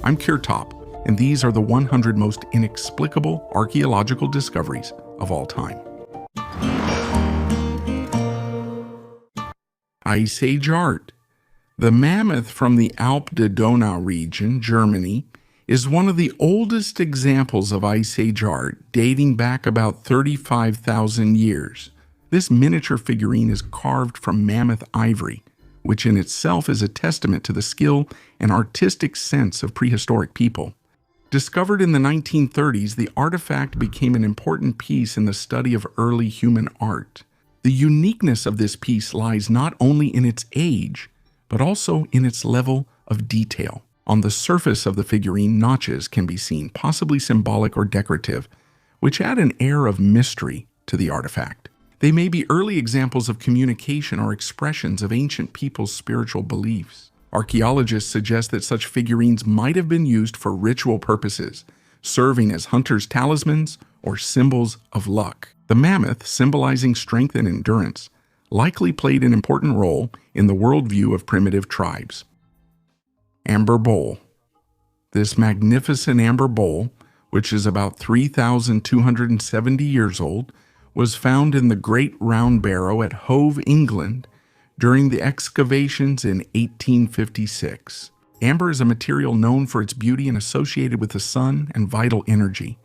I'm Kirtop, and these are the 100 most inexplicable archaeological discoveries of all time. Ice Age art. The mammoth from the Alp de Donau region, Germany, is one of the oldest examples of Ice Age art, dating back about 35,000 years. This miniature figurine is carved from mammoth ivory, which in itself is a testament to the skill and artistic sense of prehistoric people. Discovered in the 1930s, the artifact became an important piece in the study of early human art. The uniqueness of this piece lies not only in its age, but also in its level of detail. On the surface of the figurine, notches can be seen, possibly symbolic or decorative, which add an air of mystery to the artifact. They may be early examples of communication or expressions of ancient people's spiritual beliefs. Archaeologists suggest that such figurines might have been used for ritual purposes, serving as hunters' talismans or symbols of luck. The mammoth, symbolizing strength and endurance, likely played an important role in the worldview of primitive tribes. Amber bowl. This magnificent amber bowl, which is about 3,270 years old, was found in the Great Round Barrow at Hove, England, during the excavations in 1856. Amber is a material known for its beauty and associated with the sun and vital energy.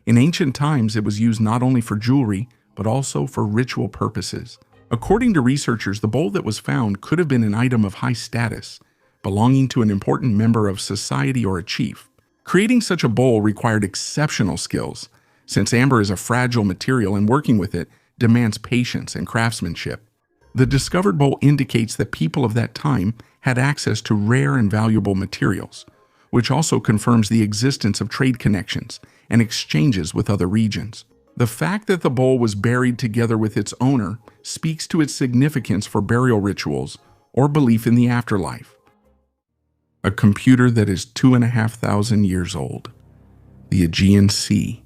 In ancient times, it was used not only for jewelry, but also for ritual purposes. According to researchers, the bowl that was found could have been an item of high status, belonging to an important member of society or a chief. Creating such a bowl required exceptional skills, since amber is a fragile material and working with it demands patience and craftsmanship. The discovered bowl indicates that people of that time had access to rare and valuable materials, which also confirms the existence of trade connections and exchanges with other regions. The fact that the bowl was buried together with its owner speaks to its significance for burial rituals or belief in the afterlife. A computer that is 2,500 years old. The Aegean Sea,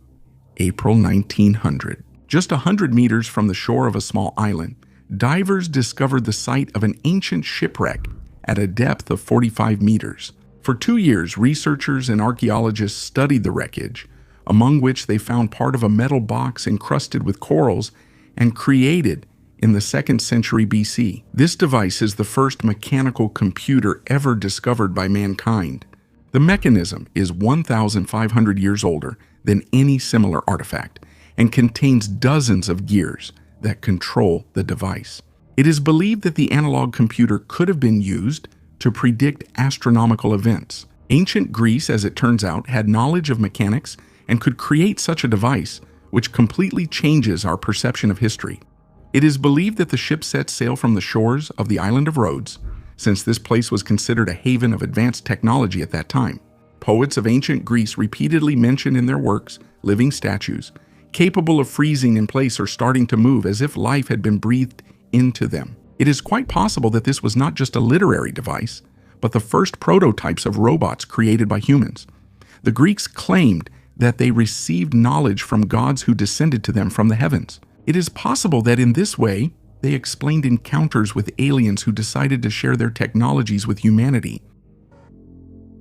April 1900. Just 100 meters from the shore of a small island, divers discovered the site of an ancient shipwreck at a depth of 45 meters. For 2 years, researchers and archaeologists studied the wreckage, among which they found part of a metal box encrusted with corals and created in the 2nd century BC. This device is the first mechanical computer ever discovered by mankind. The mechanism is 1,500 years older than any similar artifact and contains dozens of gears that control the device. It is believed that the analog computer could have been used to predict astronomical events. Ancient Greece, as it turns out, had knowledge of mechanics and could create such a device, which completely changes our perception of history. It is believed that the ship set sail from the shores of the island of Rhodes, since this place was considered a haven of advanced technology at that time. Poets of ancient Greece repeatedly mention in their works living statues, capable of freezing in place or starting to move as if life had been breathed into them. It is quite possible that this was not just a literary device, but the first prototypes of robots created by humans. The Greeks claimed that they received knowledge from gods who descended to them from the heavens. It is possible that in this way, they explained encounters with aliens who decided to share their technologies with humanity.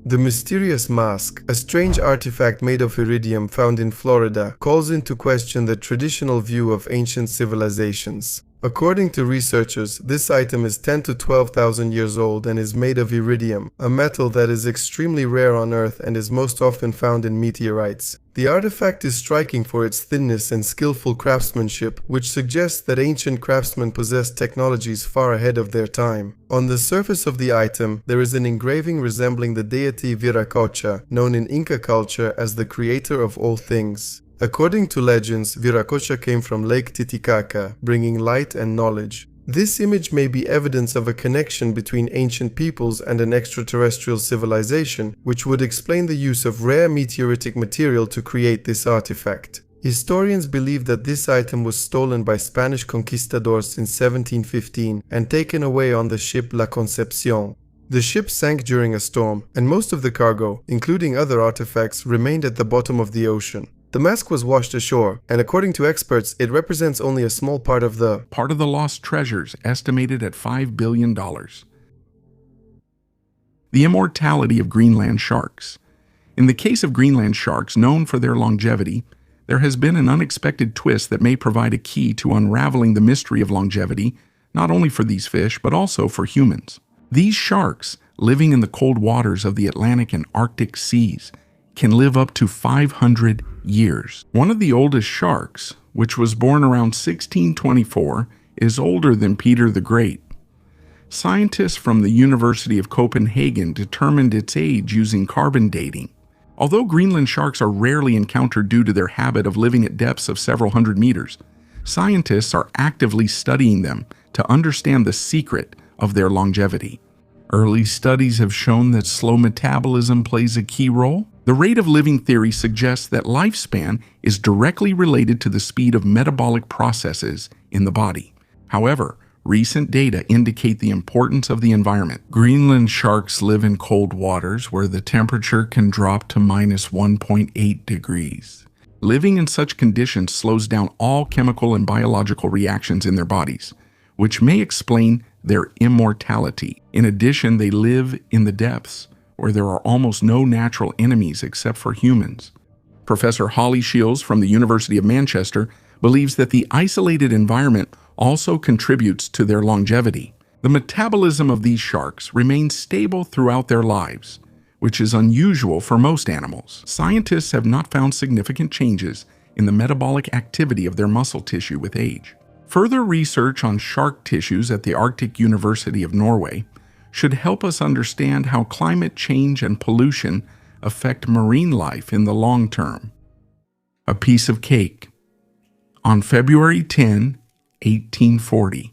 The mysterious mask, a strange artifact made of iridium found in Florida, calls into question the traditional view of ancient civilizations. According to researchers, this item is 10 to 12,000 years old and is made of iridium, a metal that is extremely rare on Earth and is most often found in meteorites. The artifact is striking for its thinness and skillful craftsmanship, which suggests that ancient craftsmen possessed technologies far ahead of their time. On the surface of the item, there is an engraving resembling the deity Viracocha, known in Inca culture as the creator of all things. According to legends, Viracocha came from Lake Titicaca, bringing light and knowledge. This image may be evidence of a connection between ancient peoples and an extraterrestrial civilization, which would explain the use of rare meteoritic material to create this artifact. Historians believe that this item was stolen by Spanish conquistadors in 1715 and taken away on the ship La Concepcion. The ship sank during a storm, and most of the cargo, including other artifacts, remained at the bottom of the ocean. The mask was washed ashore, and according to experts, it represents only a small part of the lost treasures, estimated at $5 billion. The immortality of Greenland sharks. In the case of Greenland sharks, known for their longevity, there has been an unexpected twist that may provide a key to unraveling the mystery of longevity, not only for these fish, but also for humans. These sharks, living in the cold waters of the Atlantic and Arctic seas, can live up to 500 years. One of the oldest sharks, which was born around 1624, is older than Peter the Great. Scientists from the University of Copenhagen determined its age using carbon dating. Although Greenland sharks are rarely encountered due to their habit of living at depths of several hundred meters, scientists are actively studying them to understand the secret of their longevity. Early studies have shown that slow metabolism plays a key role. The rate of living theory suggests that lifespan is directly related to the speed of metabolic processes in the body. However, recent data indicate the importance of the environment. Greenland sharks live in cold waters where the temperature can drop to -1.8 degrees. Living in such conditions slows down all chemical and biological reactions in their bodies, which may explain their immortality. In addition, they live in the depths, where there are almost no natural enemies except for humans. Professor Holly Shields from the University of Manchester believes that the isolated environment also contributes to their longevity. The metabolism of these sharks remains stable throughout their lives, which is unusual for most animals. Scientists have not found significant changes in the metabolic activity of their muscle tissue with age. Further research on shark tissues at the Arctic University of Norway should help us understand how climate change and pollution affect marine life in the long term. A piece of cake. On February 10, 1840,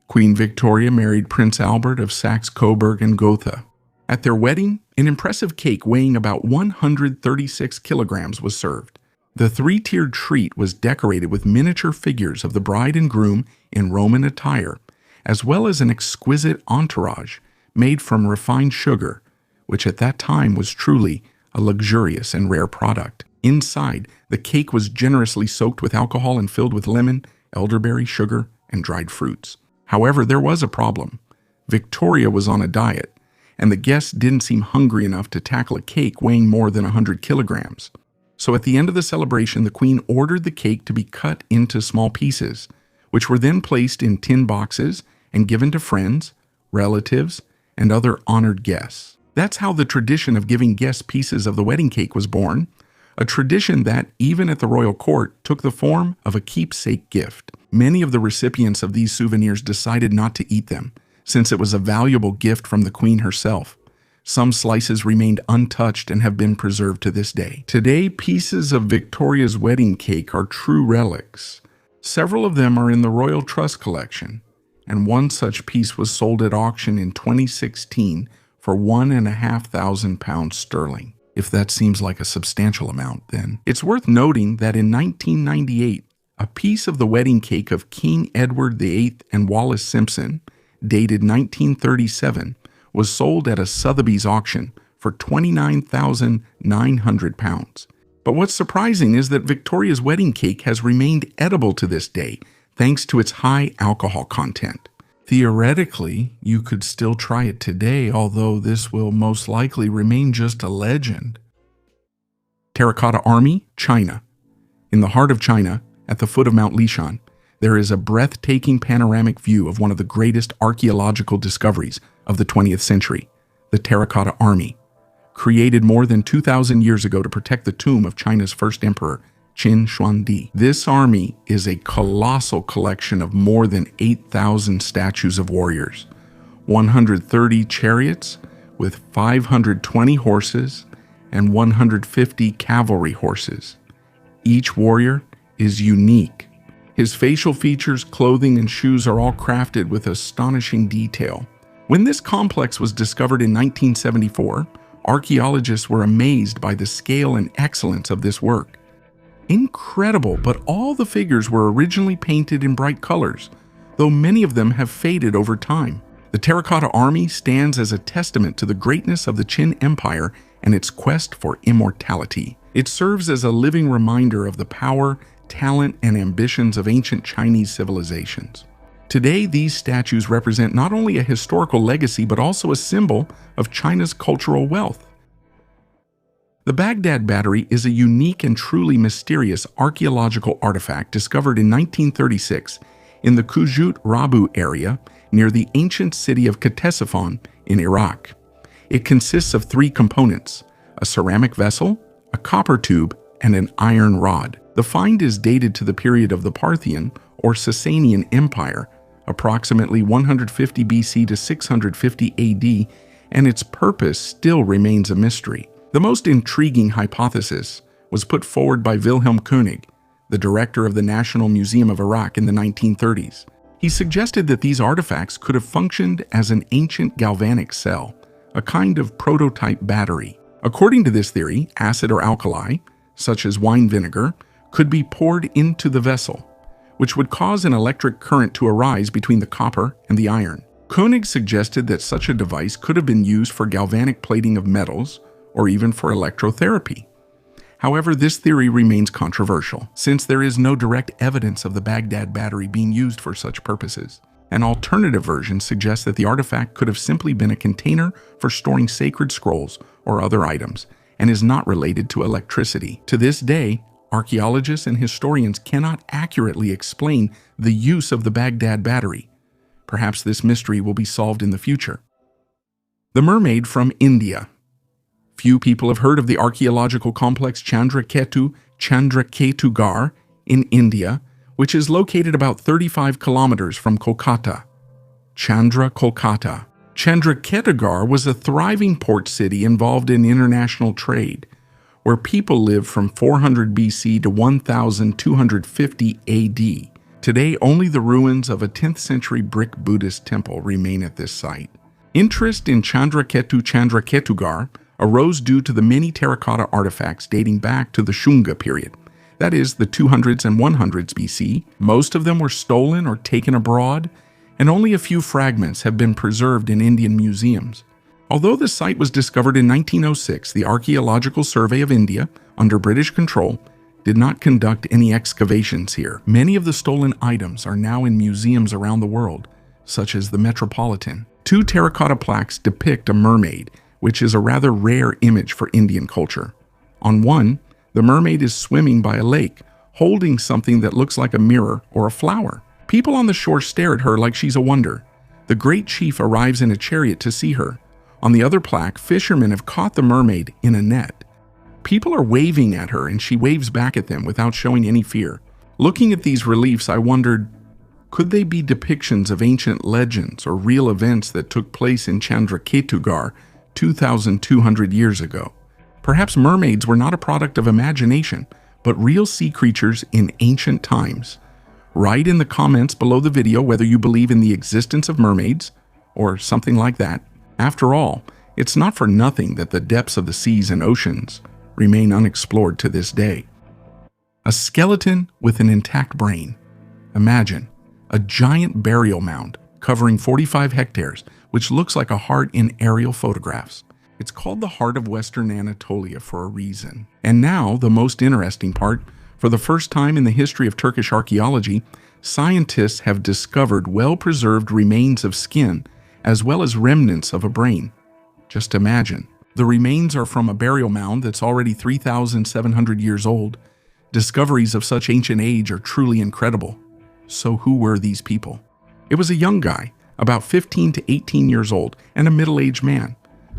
Queen Victoria married Prince Albert of Saxe-Coburg and Gotha. At their wedding, an impressive cake weighing about 136 kilograms was served. The three-tiered treat was decorated with miniature figures of the bride and groom in Roman attire, as well as an exquisite entourage made from refined sugar, which at that time was truly a luxurious and rare product. Inside, the cake was generously soaked with alcohol and filled with lemon, elderberry, sugar, and dried fruits. However, there was a problem. Victoria was on a diet, and the guests didn't seem hungry enough to tackle a cake weighing more than 100 kilograms. So at the end of the celebration, the Queen ordered the cake to be cut into small pieces, which were then placed in tin boxes and given to friends, relatives, and other honored guests. That's how the tradition of giving guests pieces of the wedding cake was born, a tradition that, even at the royal court, took the form of a keepsake gift. Many of the recipients of these souvenirs decided not to eat them, since it was a valuable gift from the Queen herself. Some slices remained untouched and have been preserved to this day. Today, pieces of Victoria's wedding cake are true relics. Several of them are in the Royal Trust collection, and one such piece was sold at auction in 2016 for £1,500 sterling. If that seems like a substantial amount, then it's worth noting that in 1998, a piece of the wedding cake of King Edward VIII and Wallis Simpson, dated 1937, was sold at a Sotheby's auction for £29,900. But what's surprising is that Victoria's wedding cake has remained edible to this day, thanks to its high alcohol content. Theoretically, you could still try it today, although this will most likely remain just a legend. Terracotta Army, China. In the heart of China, at the foot of Mount Lishan, there is a breathtaking panoramic view of one of the greatest archaeological discoveries of the 20th century, the Terracotta Army, created more than 2,000 years ago to protect the tomb of China's first emperor, Qin Huangdi. This army is a colossal collection of more than 8,000 statues of warriors, 130 chariots with 520 horses, and 150 cavalry horses. Each warrior is unique. His facial features, clothing, and shoes are all crafted with astonishing detail. When this complex was discovered in 1974, archaeologists were amazed by the scale and excellence of this work. Incredible, but all the figures were originally painted in bright colors, though many of them have faded over time. The Terracotta Army stands as a testament to the greatness of the Qin Empire and its quest for immortality. It serves as a living reminder of the power, talent, and ambitions of ancient Chinese civilizations. Today, these statues represent not only a historical legacy, but also a symbol of China's cultural wealth. The Baghdad Battery is a unique and truly mysterious archaeological artifact discovered in 1936 in the Kujut Rabu area near the ancient city of Ctesiphon in Iraq. It consists of three components: a ceramic vessel, a copper tube, and an iron rod. The find is dated to the period of the Parthian or Sasanian Empire, approximately 150 BC to 650 AD, and its purpose still remains a mystery. The most intriguing hypothesis was put forward by Wilhelm König, the director of the National Museum of Iraq in the 1930s. He suggested that these artifacts could have functioned as an ancient galvanic cell, a kind of prototype battery. According to this theory, acid or alkali, such as wine vinegar, could be poured into the vessel, which would cause an electric current to arise between the copper and the iron. König suggested that such a device could have been used for galvanic plating of metals or even for electrotherapy. However, this theory remains controversial, since there is no direct evidence of the Baghdad Battery being used for such purposes. An alternative version suggests that the artifact could have simply been a container for storing sacred scrolls or other items, and is not related to electricity. To this day, archaeologists and historians cannot accurately explain the use of the Baghdad Battery. Perhaps this mystery will be solved in the future. The mermaid from India. Few people have heard of the archaeological complex Chandraketu Gar in India, which is located about 35 kilometers from Kolkata. Kolkata. Chandraketu was a thriving port city involved in international trade, where people lived from 400 BC to 1250 AD. Today, only the ruins of a 10th century brick Buddhist temple remain at this site. Interest in Chandraketu Gar arose due to the many terracotta artifacts dating back to the Shunga period, that is, the 200s and 100s BC. Most of them were stolen or taken abroad, and only a few fragments have been preserved in Indian museums. Although the site was discovered in 1906, the Archaeological Survey of India, under British control, did not conduct any excavations here. Many of the stolen items are now in museums around the world, such as the Metropolitan. Two terracotta plaques depict a mermaid, which is a rather rare image for Indian culture. On one, the mermaid is swimming by a lake, holding something that looks like a mirror or a flower. People on the shore stare at her like she's a wonder. The great chief arrives in a chariot to see her. On the other plaque, fishermen have caught the mermaid in a net. People are waving at her and she waves back at them without showing any fear. Looking at these reliefs, I wondered, could they be depictions of ancient legends or real events that took place in Chandraketu Gar 2,200 years ago? Perhaps mermaids were not a product of imagination, but real sea creatures in ancient times. Write in the comments below the video whether you believe in the existence of mermaids or something like that. After all, it's not for nothing that the depths of the seas and oceans remain unexplored to this day. A skeleton with an intact brain. Imagine a giant burial mound covering 45 hectares, which looks like a heart in aerial photographs. It's called the Heart of Western Anatolia for a reason. And now, the most interesting part. For the first time in the history of Turkish archaeology, scientists have discovered well-preserved remains of skin, as well as remnants of a brain. Just imagine. The remains are from a burial mound that's already 3,700 years old. Discoveries of such ancient age are truly incredible. So who were these people? It was a young guy, about 15 to 18 years old, and a middle-aged man.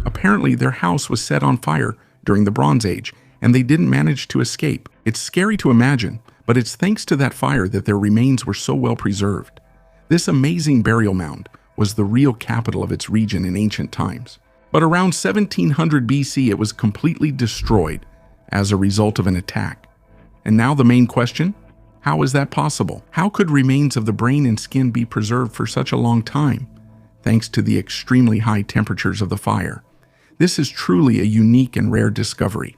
Apparently, their house was set on fire during the Bronze Age, and they didn't manage to escape. It's scary to imagine, but it's thanks to that fire that their remains were so well preserved. This amazing burial mound was the real capital of its region in ancient times. But around 1700 BC, it was completely destroyed as a result of an attack. And now the main question, how is that possible? How could remains of the brain and skin be preserved for such a long time, thanks to the extremely high temperatures of the fire? This is truly a unique and rare discovery.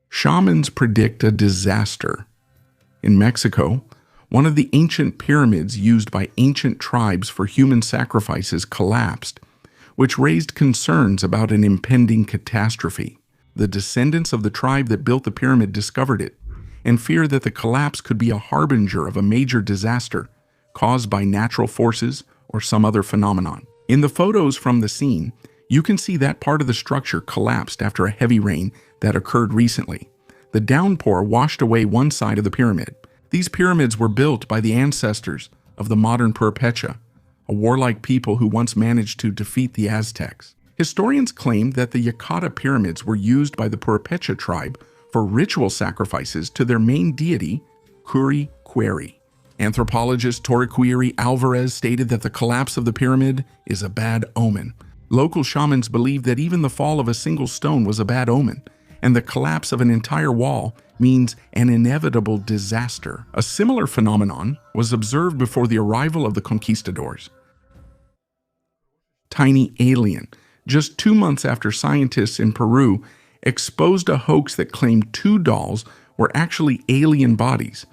Shamans predict a disaster. In Mexico, one of the ancient pyramids used by ancient tribes for human sacrifices collapsed, which raised concerns about an impending catastrophe. The descendants of the tribe that built the pyramid discovered it and feared that the collapse could be a harbinger of a major disaster caused by natural forces or some other phenomenon. In the photos from the scene, You can see that part of the structure collapsed after a heavy rain that occurred recently. The downpour washed away one side of the pyramid. These pyramids were built by the ancestors of the modern Purépecha, a warlike people who once managed to defeat the Aztecs. Historians claim that the Yucata pyramids were used by the Purépecha tribe for ritual sacrifices to their main deity, Curiquiri. Anthropologist Toriquiri Alvarez stated that the collapse of the pyramid is a bad omen. Local shamans believed that even the fall of a single stone was a bad omen, and the collapse of an entire wall means an inevitable disaster. A similar phenomenon was observed before the arrival of the conquistadors. Tiny alien. Just 2 months after scientists in Peru exposed a hoax that claimed 2 dolls were actually alien bodies,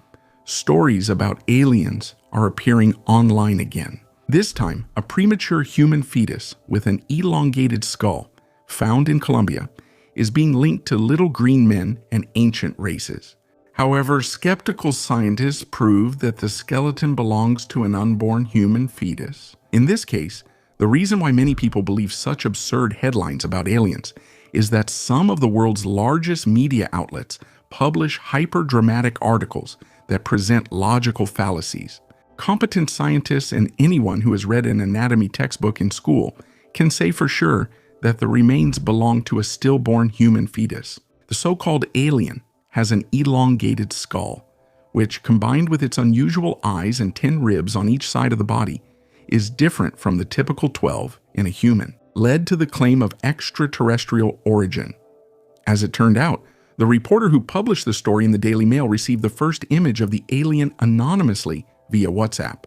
stories about aliens are appearing online again. This time, a premature human fetus with an elongated skull, found in Colombia, is being linked to little green men and ancient races. However, skeptical scientists proved that the skeleton belongs to an unborn human fetus. In this case, the reason why many people believe such absurd headlines about aliens is that some of the world's largest media outlets publish hyper-dramatic articles that present logical fallacies. Competent scientists and anyone who has read an anatomy textbook in school can say for sure that the remains belong to a stillborn human fetus. The so-called alien has an elongated skull, which, combined with its unusual eyes and 10 ribs on each side of the body, is different from the typical 12 in a human, led to the claim of extraterrestrial origin. As it turned out, the reporter who published the story in the Daily Mail received the first image of the alien anonymously via WhatsApp.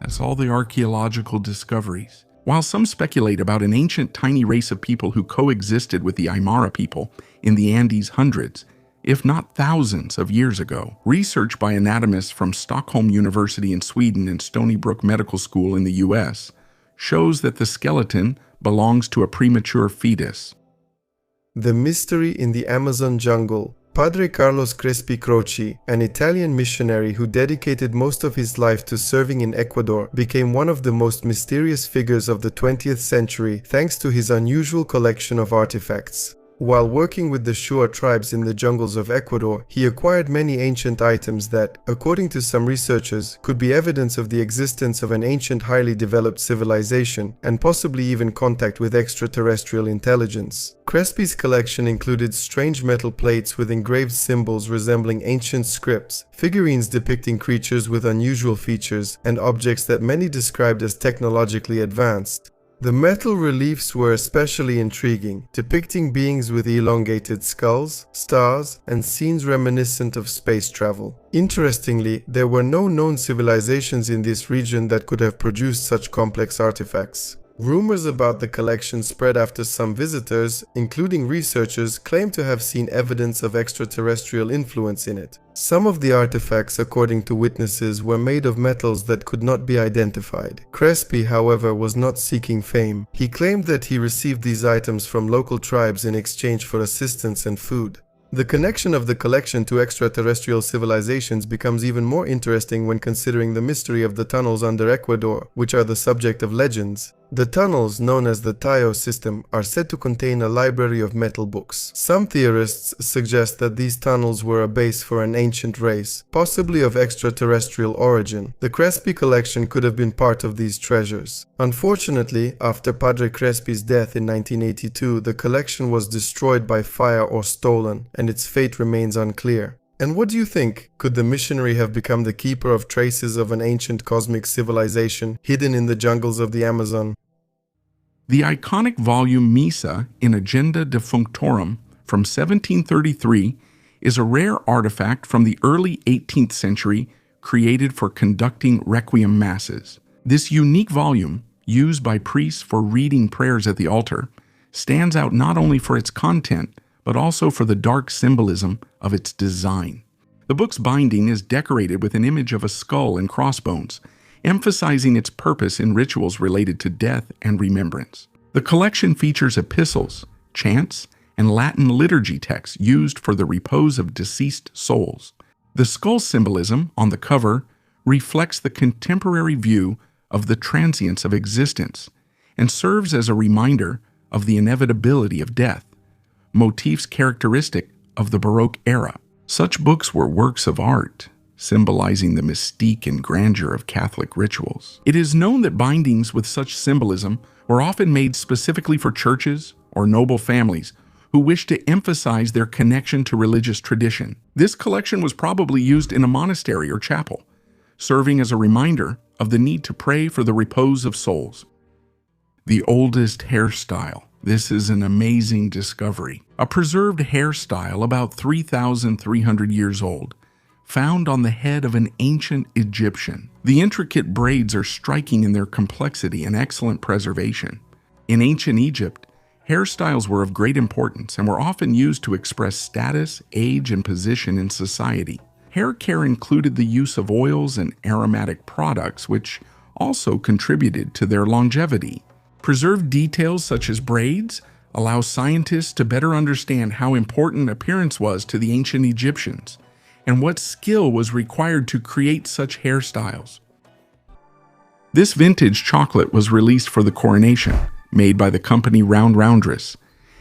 That's all the archaeological discoveries. While some speculate about an ancient tiny race of people who coexisted with the Aymara people in the Andes hundreds, if not thousands of years ago, research by anatomists from Stockholm University in Sweden and Stony Brook Medical School in the US shows that the skeleton belongs to a premature fetus. The mystery in the Amazon jungle. Padre Carlos Crespi Croce, an Italian missionary who dedicated most of his life to serving in Ecuador, became one of the most mysterious figures of the 20th century thanks to his unusual collection of artifacts. While working with the Shuar tribes in the jungles of Ecuador, he acquired many ancient items that, according to some researchers, could be evidence of the existence of an ancient highly developed civilization and possibly even contact with extraterrestrial intelligence. Crespi's collection included strange metal plates with engraved symbols resembling ancient scripts, figurines depicting creatures with unusual features, and objects that many described as technologically advanced. The metal reliefs were especially intriguing, depicting beings with elongated skulls, stars, and scenes reminiscent of space travel. Interestingly, there were no known civilizations in this region that could have produced such complex artifacts. Rumors about the collection spread after some visitors, including researchers, claimed to have seen evidence of extraterrestrial influence in it. Some of the artifacts, according to witnesses, were made of metals that could not be identified. Crespi, however, was not seeking fame. He claimed that he received these items from local tribes in exchange for assistance and food. The connection of the collection to extraterrestrial civilizations becomes even more interesting when considering the mystery of the tunnels under Ecuador, which are the subject of legends. The tunnels, known as the Tayo system, are said to contain a library of metal books. Some theorists suggest that these tunnels were a base for an ancient race, possibly of extraterrestrial origin. The Crespi collection could have been part of these treasures. Unfortunately, after Padre Crespi's death in 1982, the collection was destroyed by fire or stolen, and its fate remains unclear. And what do you think? Could the missionary have become the keeper of traces of an ancient cosmic civilization hidden in the jungles of the Amazon? The iconic volume Missa in Agenda Defunctorum from 1733 is a rare artifact from the early 18th century created for conducting requiem masses. This unique volume, used by priests for reading prayers at the altar, stands out not only for its content, but also for the dark symbolism of its design. The book's binding is decorated with an image of a skull and crossbones, emphasizing its purpose in rituals related to death and remembrance. The collection features epistles, chants, and Latin liturgy texts used for the repose of deceased souls. The skull symbolism on the cover reflects the contemporary view of the transience of existence and serves as a reminder of the inevitability of death, motifs characteristic of the Baroque era. Such books were works of art, symbolizing the mystique and grandeur of Catholic rituals. It is known that bindings with such symbolism were often made specifically for churches or noble families who wished to emphasize their connection to religious tradition. This collection was probably used in a monastery or chapel, serving as a reminder of the need to pray for the repose of souls. The oldest hairstyle. This is an amazing discovery. A preserved hairstyle about 3,300 years old, found on the head of an ancient Egyptian. The intricate braids are striking in their complexity and excellent preservation. In ancient Egypt, hairstyles were of great importance and were often used to express status, age, and position in society. Hair care included the use of oils and aromatic products, which also contributed to their longevity. Preserved details such as braids allow scientists to better understand how important appearance was to the ancient Egyptians and what skill was required to create such hairstyles. This vintage chocolate was released for the coronation, made by the company Roundress,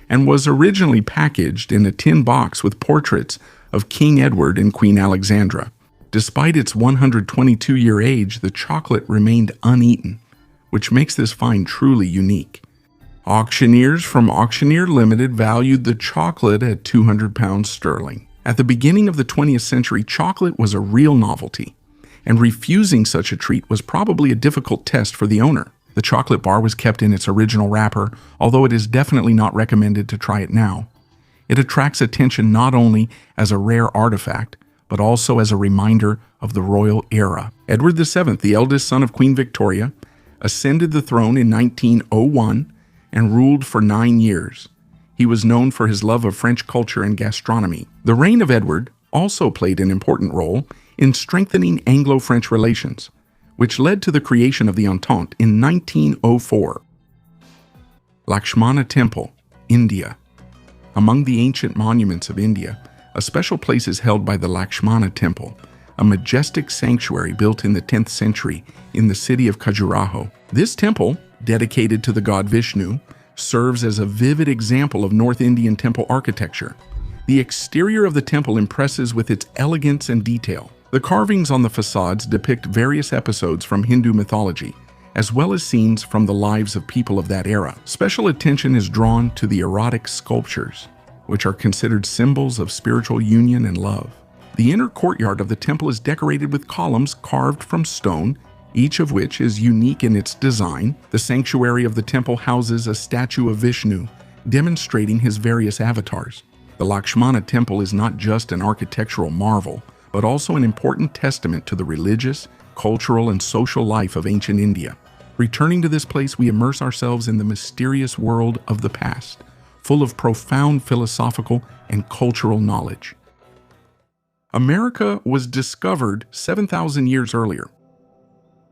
and was originally packaged in a tin box with portraits of King Edward and Queen Alexandra. Despite its 122-year age, the chocolate remained uneaten, which makes this find truly unique. Auctioneers from Auctioneer Limited valued the chocolate at £200 sterling. At the beginning of the 20th century, chocolate was a real novelty, and refusing such a treat was probably a difficult test for the owner. The chocolate bar was kept in its original wrapper, although it is definitely not recommended to try it now. It attracts attention not only as a rare artifact, but also as a reminder of the royal era. Edward VII, the eldest son of Queen Victoria, ascended the throne in 1901 and ruled for 9 years. He was known for his love of French culture and gastronomy. The reign of Edward also played an important role in strengthening Anglo-French relations, which led to the creation of the Entente in 1904. Lakshmana Temple, India. Among the ancient monuments of India, a special place is held by the Lakshmana Temple, a majestic sanctuary built in the 10th century in the city of Khajuraho. This temple, dedicated to the god Vishnu, serves as a vivid example of North Indian temple architecture. The exterior of the temple impresses with its elegance and detail. The carvings on the facades depict various episodes from Hindu mythology, as well as scenes from the lives of people of that era. Special attention is drawn to the erotic sculptures, which are considered symbols of spiritual union and love. The inner courtyard of the temple is decorated with columns carved from stone, each of which is unique in its design. The sanctuary of the temple houses a statue of Vishnu, demonstrating his various avatars. The Lakshmana Temple is not just an architectural marvel, but also an important testament to the religious, cultural, and social life of ancient India. Returning to this place, we immerse ourselves in the mysterious world of the past, full of profound philosophical and cultural knowledge. America was discovered 7,000 years earlier.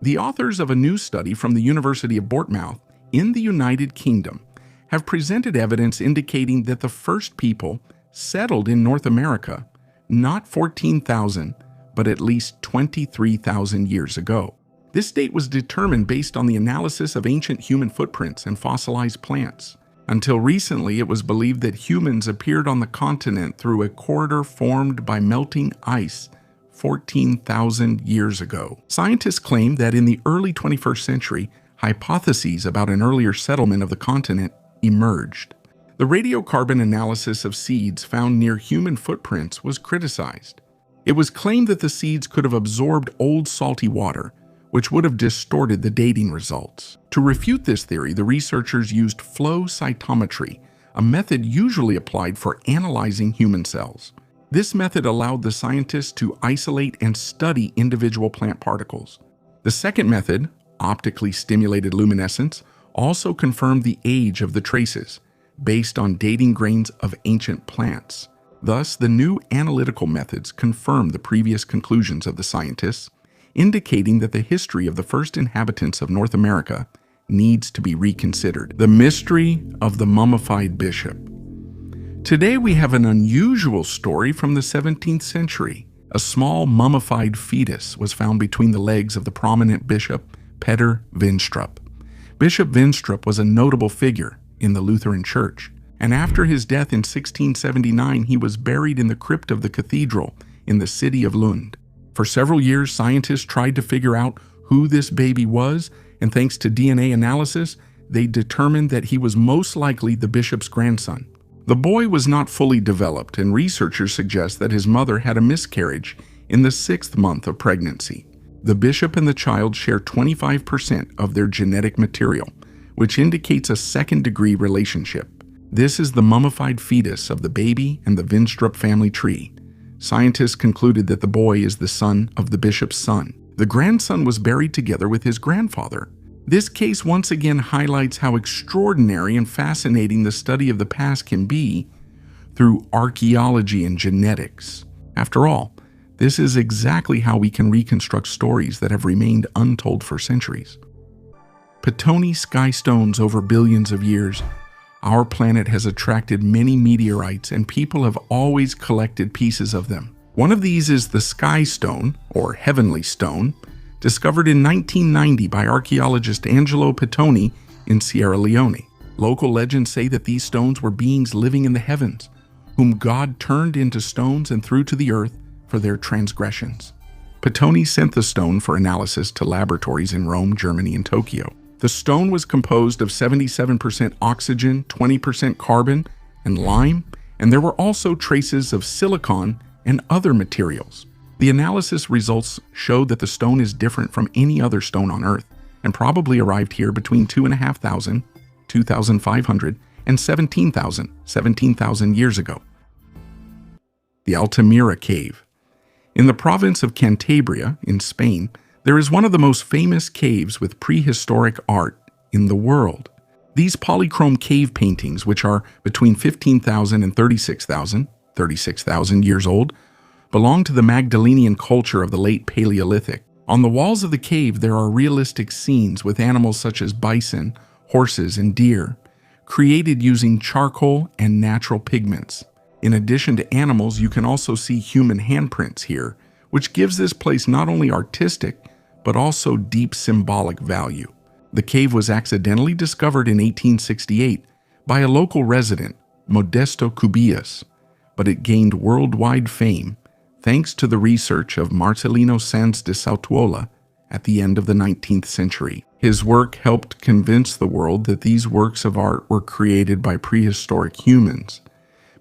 The authors of a new study from the University of Bournemouth in the United Kingdom have presented evidence indicating that the first people settled in North America not 14,000, but at least 23,000 years ago. This date was determined based on the analysis of ancient human footprints and fossilized plants. Until recently, it was believed that humans appeared on the continent through a corridor formed by melting ice 14,000 years ago. Scientists claim that in the early 21st century, hypotheses about an earlier settlement of the continent emerged. The radiocarbon analysis of seeds found near human footprints was criticized. It was claimed that the seeds could have absorbed old salty water, which would have distorted the dating results. To refute this theory, the researchers used flow cytometry, a method usually applied for analyzing human cells. This method allowed the scientists to isolate and study individual plant particles. The second method, optically stimulated luminescence, also confirmed the age of the traces, based on dating grains of ancient plants. Thus, the new analytical methods confirm the previous conclusions of the scientists, indicating that the history of the first inhabitants of North America needs to be reconsidered. The mystery of the mummified bishop. Today we have an unusual story from the 17th century. A small mummified fetus was found between the legs of the prominent bishop Peter Vinstrup. Bishop Vinstrup was a notable figure in the Lutheran Church. And after his death in 1679, he was buried in the crypt of the cathedral in the city of Lund. For several years, scientists tried to figure out who this baby was, and thanks to DNA analysis, they determined that he was most likely the bishop's grandson. The boy was not fully developed, and researchers suggest that his mother had a miscarriage in the 6th month of pregnancy. The bishop and the child share 25% of their genetic material, which indicates a second-degree relationship. This is the mummified fetus of the baby and the Vinstrup family tree. Scientists concluded that the boy is the son of the bishop's son. The grandson was buried together with his grandfather. This case once again highlights how extraordinary and fascinating the study of the past can be through archaeology and genetics. After all, this is exactly how we can reconstruct stories that have remained untold for centuries. Petone sky stones over billions of years. Our planet has attracted many meteorites, and people have always collected pieces of them. One of these is the sky stone, or heavenly stone, discovered in 1990 by archaeologist Angelo Petone in Sierra Leone. Local legends say that these stones were beings living in the heavens, whom God turned into stones and threw to the earth for their transgressions. Petone sent the stone for analysis to laboratories in Rome, Germany, and Tokyo. The stone was composed of 77% oxygen, 20% carbon, and lime, and there were also traces of silicon and other materials. The analysis results showed that the stone is different from any other stone on Earth and probably arrived here between 2,500, 2,500, and 17,000 years ago. The Altamira Cave. In the province of Cantabria, in Spain, there is one of the most famous caves with prehistoric art in the world. These polychrome cave paintings, which are between 15,000 and 36,000 years old, belong to the Magdalenian culture of the late Paleolithic. On the walls of the cave, there are realistic scenes with animals such as bison, horses, and deer, created using charcoal and natural pigments. In addition to animals, you can also see human handprints here, which gives this place not only artistic, but also deep symbolic value. The cave was accidentally discovered in 1868 by a local resident, Modesto Cubillas, but it gained worldwide fame thanks to the research of Marcelino Sanz de Sautuola at the end of the 19th century. His work helped convince the world that these works of art were created by prehistoric humans,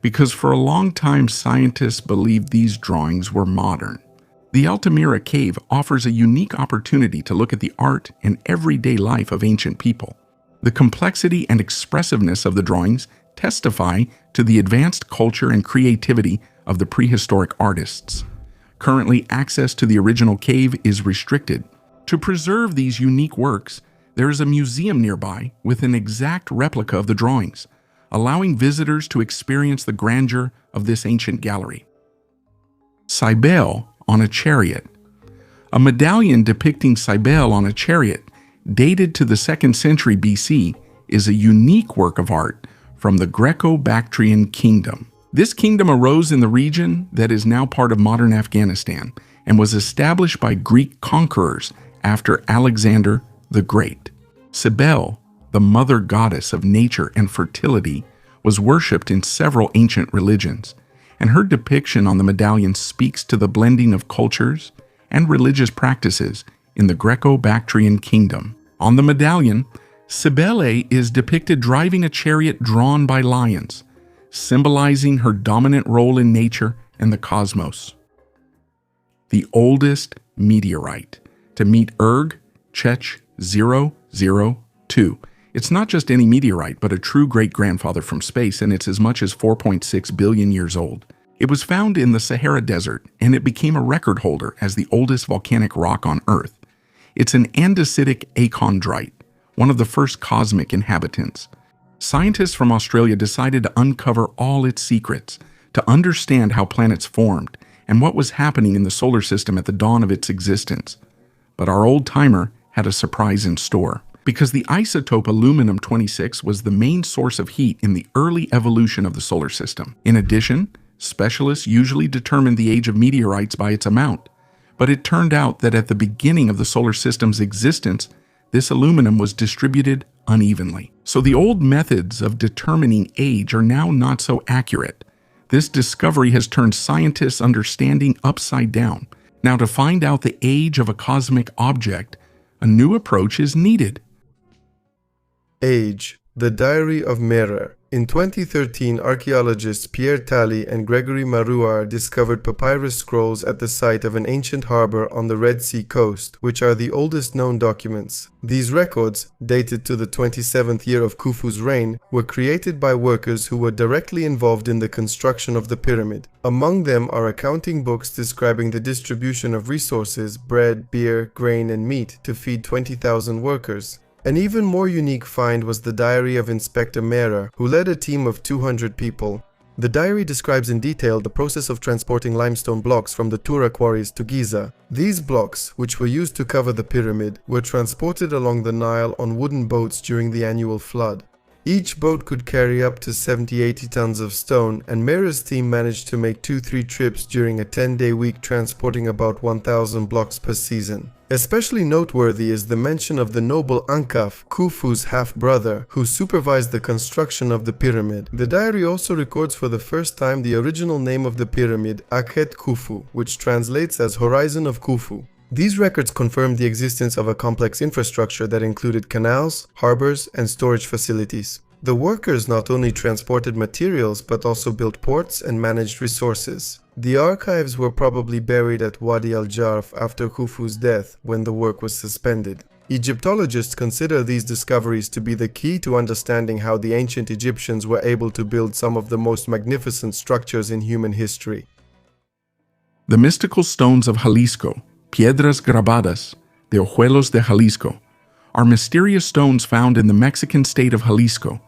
because for a long time scientists believed these drawings were modern. The Altamira Cave offers a unique opportunity to look at the art and everyday life of ancient people. The complexity and expressiveness of the drawings testify to the advanced culture and creativity of the prehistoric artists. Currently, access to the original cave is restricted. To preserve these unique works, there is a museum nearby with an exact replica of the drawings, allowing visitors to experience the grandeur of this ancient gallery. Cybele on a chariot. A medallion depicting Cybele on a chariot, dated to the 2nd century BC, is a unique work of art from the Greco-Bactrian kingdom. This kingdom arose in the region that is now part of modern Afghanistan and was established by Greek conquerors after Alexander the Great. Cybele, the mother goddess of nature and fertility, was worshipped in several ancient religions, and her depiction on the medallion speaks to the blending of cultures and religious practices in the Greco-Bactrian kingdom. On the medallion, Cybele is depicted driving a chariot drawn by lions, symbolizing her dominant role in nature and the cosmos. The oldest meteorite, to meet Erg Chech 002. It's not just any meteorite, but a true great-grandfather from space, and it's as much as 4.6 billion years old. It was found in the Sahara Desert, and it became a record holder as the oldest volcanic rock on Earth. It's an andesitic achondrite, one of the first cosmic inhabitants. Scientists from Australia decided to uncover all its secrets, to understand how planets formed and what was happening in the solar system at the dawn of its existence. But our old-timer had a surprise in store, because the isotope aluminum-26 was the main source of heat in the early evolution of the solar system. In addition, specialists usually determine the age of meteorites by its amount, but it turned out that at the beginning of the solar system's existence, this aluminum was distributed unevenly. So the old methods of determining age are now not so accurate. This discovery has turned scientists' understanding upside down. Now, to find out the age of a cosmic object, a new approach is needed. Age, the Diary of Merer. In 2013, archaeologists Pierre Talley and Gregory Marouard discovered papyrus scrolls at the site of an ancient harbor on the Red Sea coast, which are the oldest known documents. These records, dated to the 27th year of Khufu's reign, were created by workers who were directly involved in the construction of the pyramid. Among them are accounting books describing the distribution of resources, bread, beer, grain, and meat to feed 20,000 workers. An even more unique find was the diary of Inspector Merer, who led a team of 200 people. The diary describes in detail the process of transporting limestone blocks from the Tura quarries to Giza. These blocks, which were used to cover the pyramid, were transported along the Nile on wooden boats during the annual flood. Each boat could carry up to 70-80 tons of stone, and Merer's team managed to make 2-3 trips during a 10-day week, transporting about 1,000 blocks per season. Especially noteworthy is the mention of the noble Ankaf, Khufu's half-brother, who supervised the construction of the pyramid. The diary also records for the first time the original name of the pyramid, Akhet Khufu, which translates as Horizon of Khufu. These records confirm the existence of a complex infrastructure that included canals, harbors, and storage facilities. The workers not only transported materials but also built ports and managed resources. The archives were probably buried at Wadi al-Jarf after Khufu's death, when the work was suspended. Egyptologists consider these discoveries to be the key to understanding how the ancient Egyptians were able to build some of the most magnificent structures in human history. The mystical stones of Jalisco, Piedras Grabadas, the Ojuelos de Jalisco, are mysterious stones found in the Mexican state of Jalisco,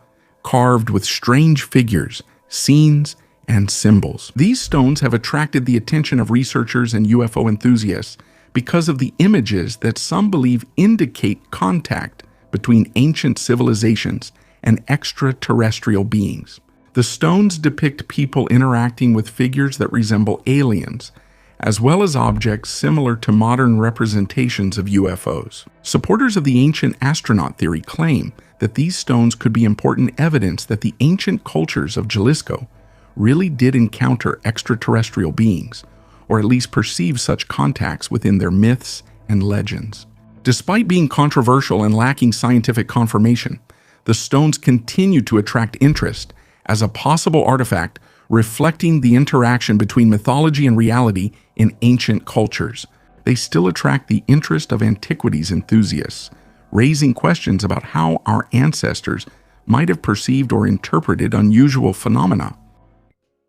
carved with strange figures, scenes, and symbols. These stones have attracted the attention of researchers and UFO enthusiasts because of the images that some believe indicate contact between ancient civilizations and extraterrestrial beings. The stones depict people interacting with figures that resemble aliens, as well as objects similar to modern representations of UFOs. Supporters of the ancient astronaut theory claim that these stones could be important evidence that the ancient cultures of Jalisco really did encounter extraterrestrial beings, or at least perceive such contacts within their myths and legends. Despite being controversial and lacking scientific confirmation, the stones continue to attract interest as a possible artifact reflecting the interaction between mythology and reality in ancient cultures. They still attract the interest of antiquities enthusiasts, raising questions about how our ancestors might have perceived or interpreted unusual phenomena.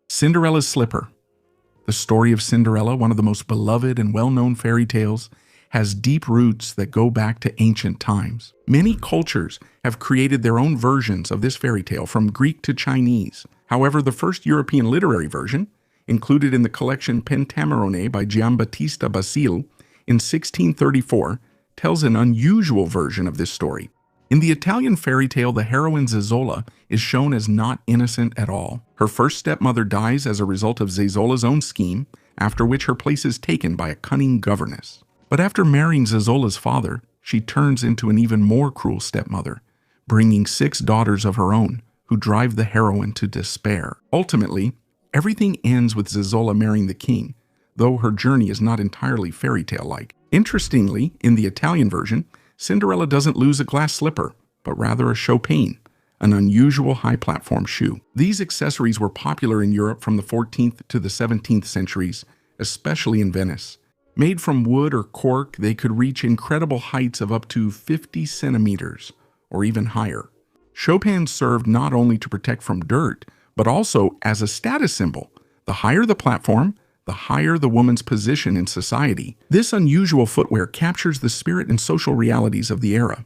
Cinderella's Slipper. The story of Cinderella, one of the most beloved and well-known fairy tales, has deep roots that go back to ancient times. Many cultures have created their own versions of this fairy tale, from Greek to Chinese. However, the first European literary version, included in the collection Pentamerone by Giambattista Basile in 1634, tells an unusual version of this story. In the Italian fairy tale, the heroine Zezzola is shown as not innocent at all. Her first stepmother dies as a result of Zezzola's own scheme, after which her place is taken by a cunning governess. But after marrying Zezzola's father, she turns into an even more cruel stepmother, bringing 6 daughters of her own, who drive the heroine to despair. Ultimately, everything ends with Zezzola marrying the king, though her journey is not entirely fairy tale-like. Interestingly, in the Italian version, Cinderella doesn't lose a glass slipper, but rather a chopine, an unusual high-platform shoe. These accessories were popular in Europe from the 14th to the 17th centuries, especially in Venice. Made from wood or cork, they could reach incredible heights of up to 50 centimeters, or even higher. Chopins served not only to protect from dirt, but also as a status symbol. The higher the platform, the higher the woman's position in society. This unusual footwear captures the spirit and social realities of the era.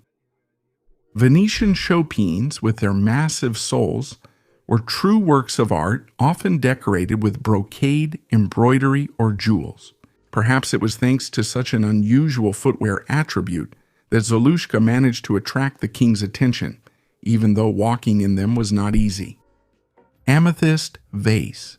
Venetian chopines, with their massive soles, were true works of art, often decorated with brocade, embroidery, or jewels. Perhaps it was thanks to such an unusual footwear attribute that Zolushka managed to attract the king's attention, even though walking in them was not easy. Amethyst vase.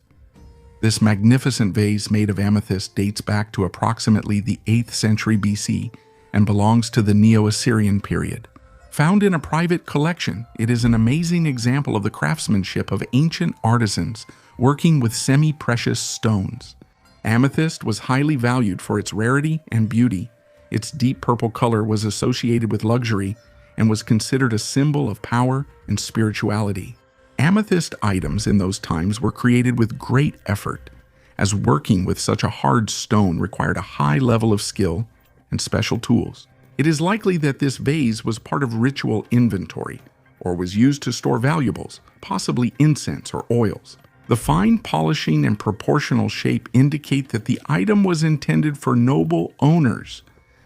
This magnificent vase made of amethyst dates back to approximately the 8th century BC and belongs to the Neo-Assyrian period. Found in a private collection, it is an amazing example of the craftsmanship of ancient artisans working with semi-precious stones. Amethyst was highly valued for its rarity and beauty. Its deep purple color was associated with luxury and was considered a symbol of power and spirituality. Amethyst items in those times were created with great effort, as working with such a hard stone required a high level of skill and special tools. It is likely that this vase was part of ritual inventory, or was used to store valuables, possibly incense or oils. The fine polishing and proportional shape indicate that the item was intended for noble owners,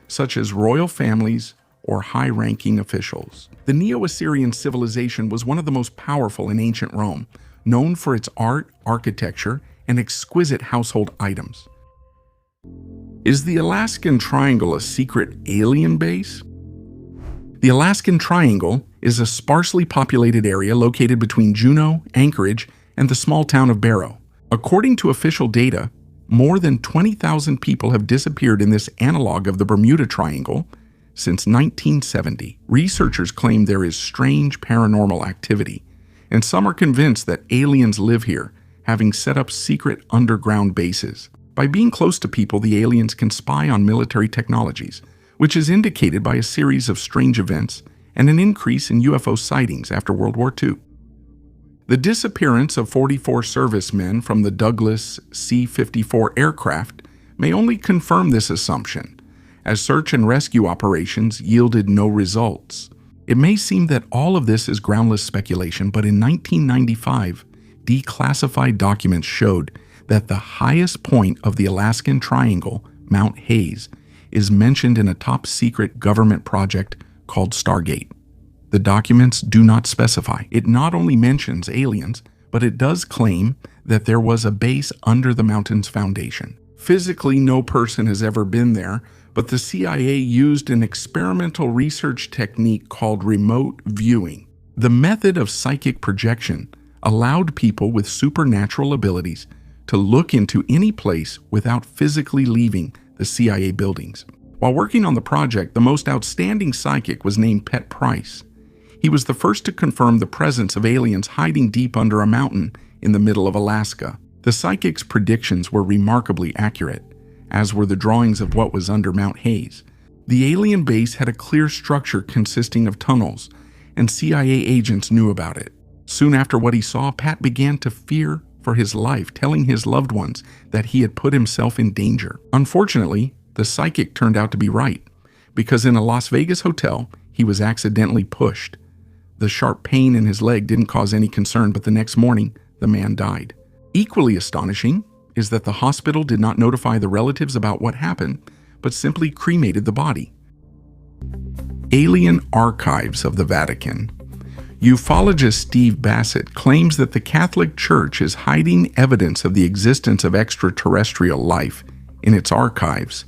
such as royal families or high-ranking officials. The Neo-Assyrian civilization was one of the most powerful in ancient Rome, known for its art, architecture, and exquisite household items. Is the Alaskan Triangle a secret alien base? The Alaskan Triangle is a sparsely populated area located between Juneau, Anchorage, and the small town of Barrow. According to official data, more than 20,000 people have disappeared in this analog of the Bermuda Triangle since 1970. Researchers claim there is strange paranormal activity, and some are convinced that aliens live here, having set up secret underground bases. By being close to people, the aliens can spy on military technologies, which is indicated by a series of strange events and an increase in UFO sightings after World War II. The disappearance of 44 servicemen from the Douglas C-54 aircraft may only confirm this assumption, as search and rescue operations yielded no results. It may seem that all of this is groundless speculation, but in 1995, declassified documents showed that the highest point of the Alaskan Triangle, Mount Hayes, is mentioned in a top-secret government project called Stargate. The documents do not specify. It not only mentions aliens, but it does claim that there was a base under the mountain's foundation. Physically, no person has ever been there, but the CIA used an experimental research technique called remote viewing. The method of psychic projection allowed people with supernatural abilities to look into any place without physically leaving the CIA buildings. While working on the project, the most outstanding psychic was named Pet Price. He was the first to confirm the presence of aliens hiding deep under a mountain in the middle of Alaska. The psychic's predictions were remarkably accurate, as were the drawings of what was under Mount Hayes. The alien base had a clear structure consisting of tunnels, and CIA agents knew about it. Soon after what he saw, Pat began to fear for his life, telling his loved ones that he had put himself in danger. Unfortunately, the psychic turned out to be right, because in a Las Vegas hotel, he was accidentally pushed. The sharp pain in his leg didn't cause any concern, but the next morning, the man died. Equally astonishing is that the hospital did not notify the relatives about what happened, but simply cremated the body. Alien Archives of the Vatican. Ufologist Steve Bassett claims that the Catholic Church is hiding evidence of the existence of extraterrestrial life in its archives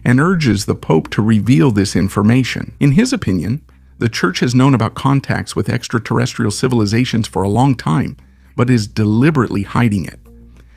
and urges the Pope to reveal this information. In his opinion, the Church has known about contacts with extraterrestrial civilizations for a long time, but is deliberately hiding it.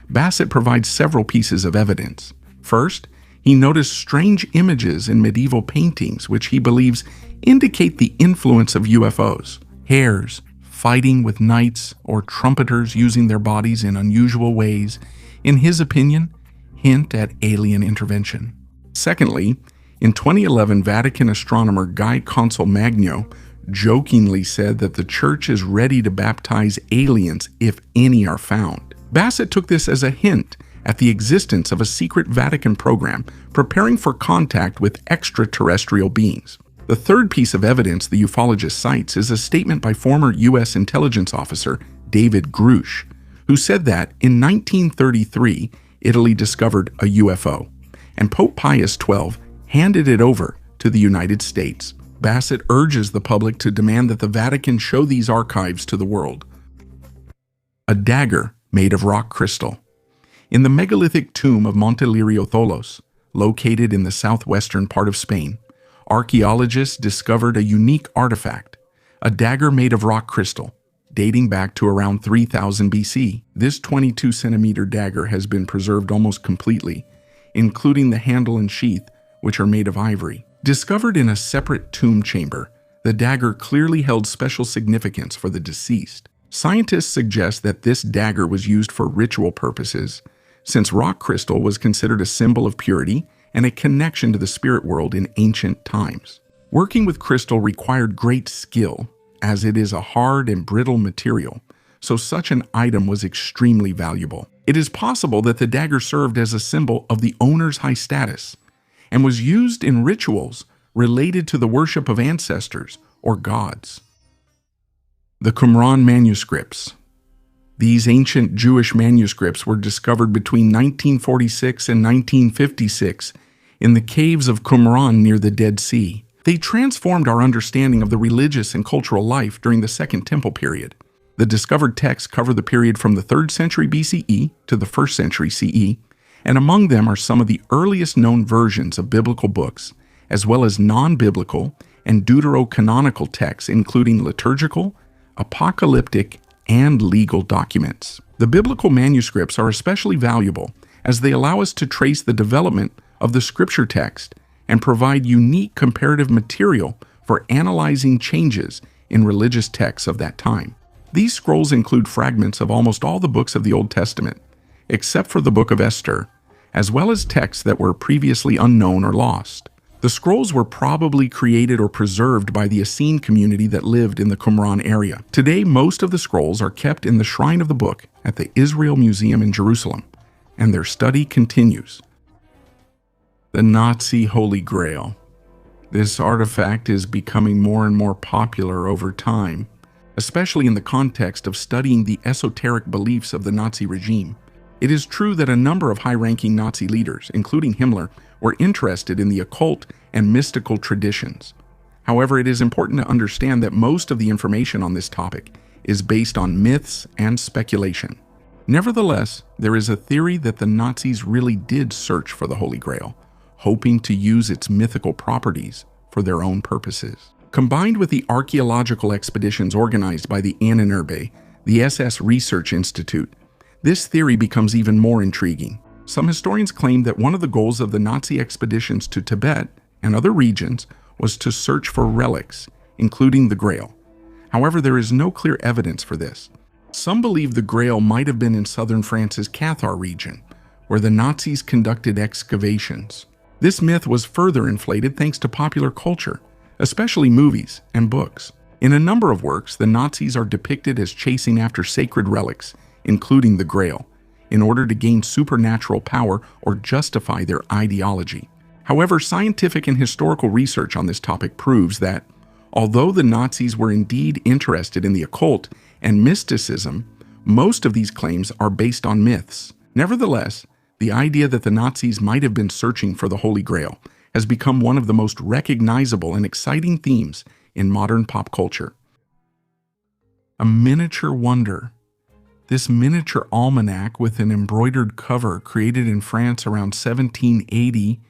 Bassett provides several pieces of evidence. First, he noticed strange images in medieval paintings, which he believes indicate the influence of UFOs. Hares fighting with knights or trumpeters using their bodies in unusual ways, in his opinion, hint at alien intervention. Secondly, in 2011, Vatican astronomer Guy Consolmagno jokingly said that the Church is ready to baptize aliens if any are found. Bassett took this as a hint at the existence of a secret Vatican program preparing for contact with extraterrestrial beings. The third piece of evidence the ufologist cites is a statement by former U.S. intelligence officer David Grush, who said that in 1933, Italy discovered a UFO, and Pope Pius XII handed it over to the United States. Bassett urges the public to demand that the Vatican show these archives to the world. A dagger made of rock crystal. In the megalithic tomb of Montelirio Tholos, located in the southwestern part of Spain, archaeologists discovered a unique artifact, a dagger made of rock crystal, dating back to around 3000 BC. This 22-centimeter dagger has been preserved almost completely, including the handle and sheath, which are made of ivory. Discovered in a separate tomb chamber, The dagger clearly held special significance for the deceased. Scientists suggest that this dagger was used for ritual purposes, since rock crystal was considered a symbol of purity and a connection to the spirit world in ancient times. Working with crystal required great skill, as it is a hard and brittle material, so such an item was extremely valuable. It is possible that the dagger served as a symbol of the owner's high status and was used in rituals related to the worship of ancestors or gods. The Qumran manuscripts. These ancient Jewish manuscripts were discovered between 1946 and 1956 in the caves of Qumran near the Dead Sea. They transformed our understanding of the religious and cultural life during the Second Temple period. The discovered texts cover the period from the 3rd century BCE to the 1st century CE, and among them are some of the earliest known versions of biblical books, as well as non-biblical and deuterocanonical texts, including liturgical, apocalyptic, and legal documents. The biblical manuscripts are especially valuable as they allow us to trace the development of the scripture text and provide unique comparative material for analyzing changes in religious texts of that time. These scrolls include fragments of almost all the books of the Old Testament, except for the book of Esther, as well as texts that were previously unknown or lost. The scrolls were probably created or preserved by the Essene community that lived in the Qumran area. Today, most of the scrolls are kept in the Shrine of the Book at the Israel Museum in Jerusalem, and their study continues. The Nazi Holy Grail. This artifact is becoming more and more popular over time, especially in the context of studying the esoteric beliefs of the Nazi regime. It is true that a number of high-ranking Nazi leaders, including Himmler, were interested in the occult and mystical traditions. However, it is important to understand that most of the information on this topic is based on myths and speculation. Nevertheless, there is a theory that the Nazis really did search for the Holy Grail, hoping to use its mythical properties for their own purposes. Combined with the archaeological expeditions organized by the Ahnenerbe, the SS Research Institute, this theory becomes even more intriguing. Some historians claim that one of the goals of the Nazi expeditions to Tibet and other regions was to search for relics, including the Grail. However, there is no clear evidence for this. Some believe the Grail might have been in southern France's Cathar region, where the Nazis conducted excavations. This myth was further inflated thanks to popular culture, especially movies and books. In a number of works, the Nazis are depicted as chasing after sacred relics, including the Grail, in order to gain supernatural power or justify their ideology. However, scientific and historical research on this topic proves that, although the Nazis were indeed interested in the occult and mysticism, most of these claims are based on myths. Nevertheless, the idea that the Nazis might have been searching for the Holy Grail has become one of the most recognizable and exciting themes in modern pop culture. A miniature wonder. This miniature almanac with an embroidered cover created in France around 1780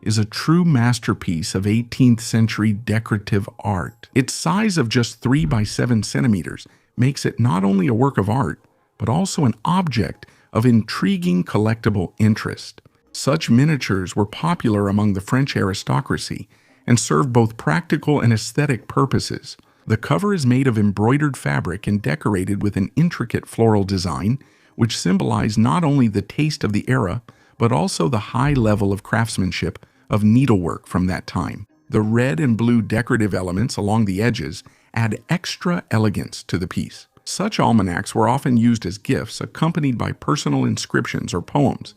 is a true masterpiece of 18th century decorative art. Its size of just 3 by 7 centimeters makes it not only a work of art, but also an object of intriguing collectible interest. Such miniatures were popular among the French aristocracy and served both practical and aesthetic purposes. The cover is made of embroidered fabric and decorated with an intricate floral design, which symbolized not only the taste of the era, but also the high level of craftsmanship of needlework from that time. The red and blue decorative elements along the edges add extra elegance to the piece. Such almanacs were often used as gifts, accompanied by personal inscriptions or poems,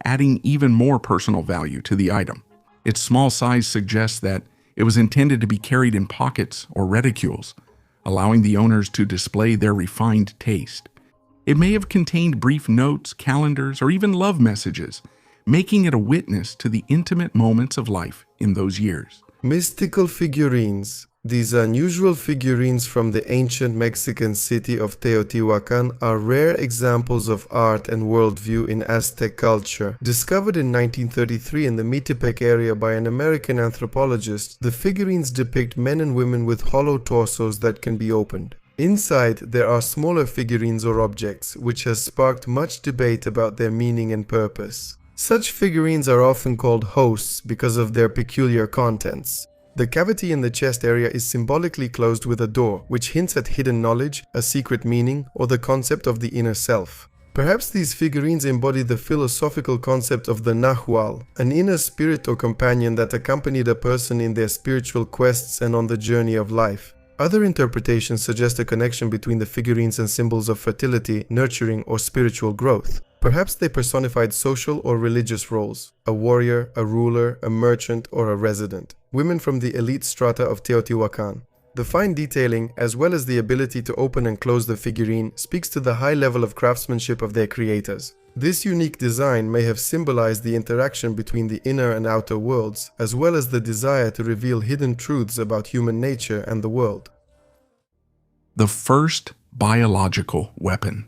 adding even more personal value to the item. Its small size suggests that it was intended to be carried in pockets or reticules, allowing the owners to display their refined taste. It may have contained brief notes, calendars, or even love messages, making it a witness to the intimate moments of life in those years. Mystical figurines. These unusual figurines from the ancient Mexican city of Teotihuacan are rare examples of art and worldview in Aztec culture. Discovered in 1933 in the Metepec area by an American anthropologist, the figurines depict men and women with hollow torsos that can be opened. Inside, there are smaller figurines or objects, which has sparked much debate about their meaning and purpose. Such figurines are often called hosts because of their peculiar contents. The cavity in the chest area is symbolically closed with a door, which hints at hidden knowledge, a secret meaning, or the concept of the inner self. Perhaps these figurines embody the philosophical concept of the Nahual, an inner spirit or companion that accompanied a person in their spiritual quests and on the journey of life. Other interpretations suggest a connection between the figurines and symbols of fertility, nurturing, or spiritual growth. Perhaps they personified social or religious roles: a warrior, a ruler, a merchant, or a resident. Women from the elite strata of Teotihuacan. The fine detailing, as well as the ability to open and close the figurine, speaks to the high level of craftsmanship of their creators. This unique design may have symbolized the interaction between the inner and outer worlds, as well as the desire to reveal hidden truths about human nature and the world. The first biological weapon.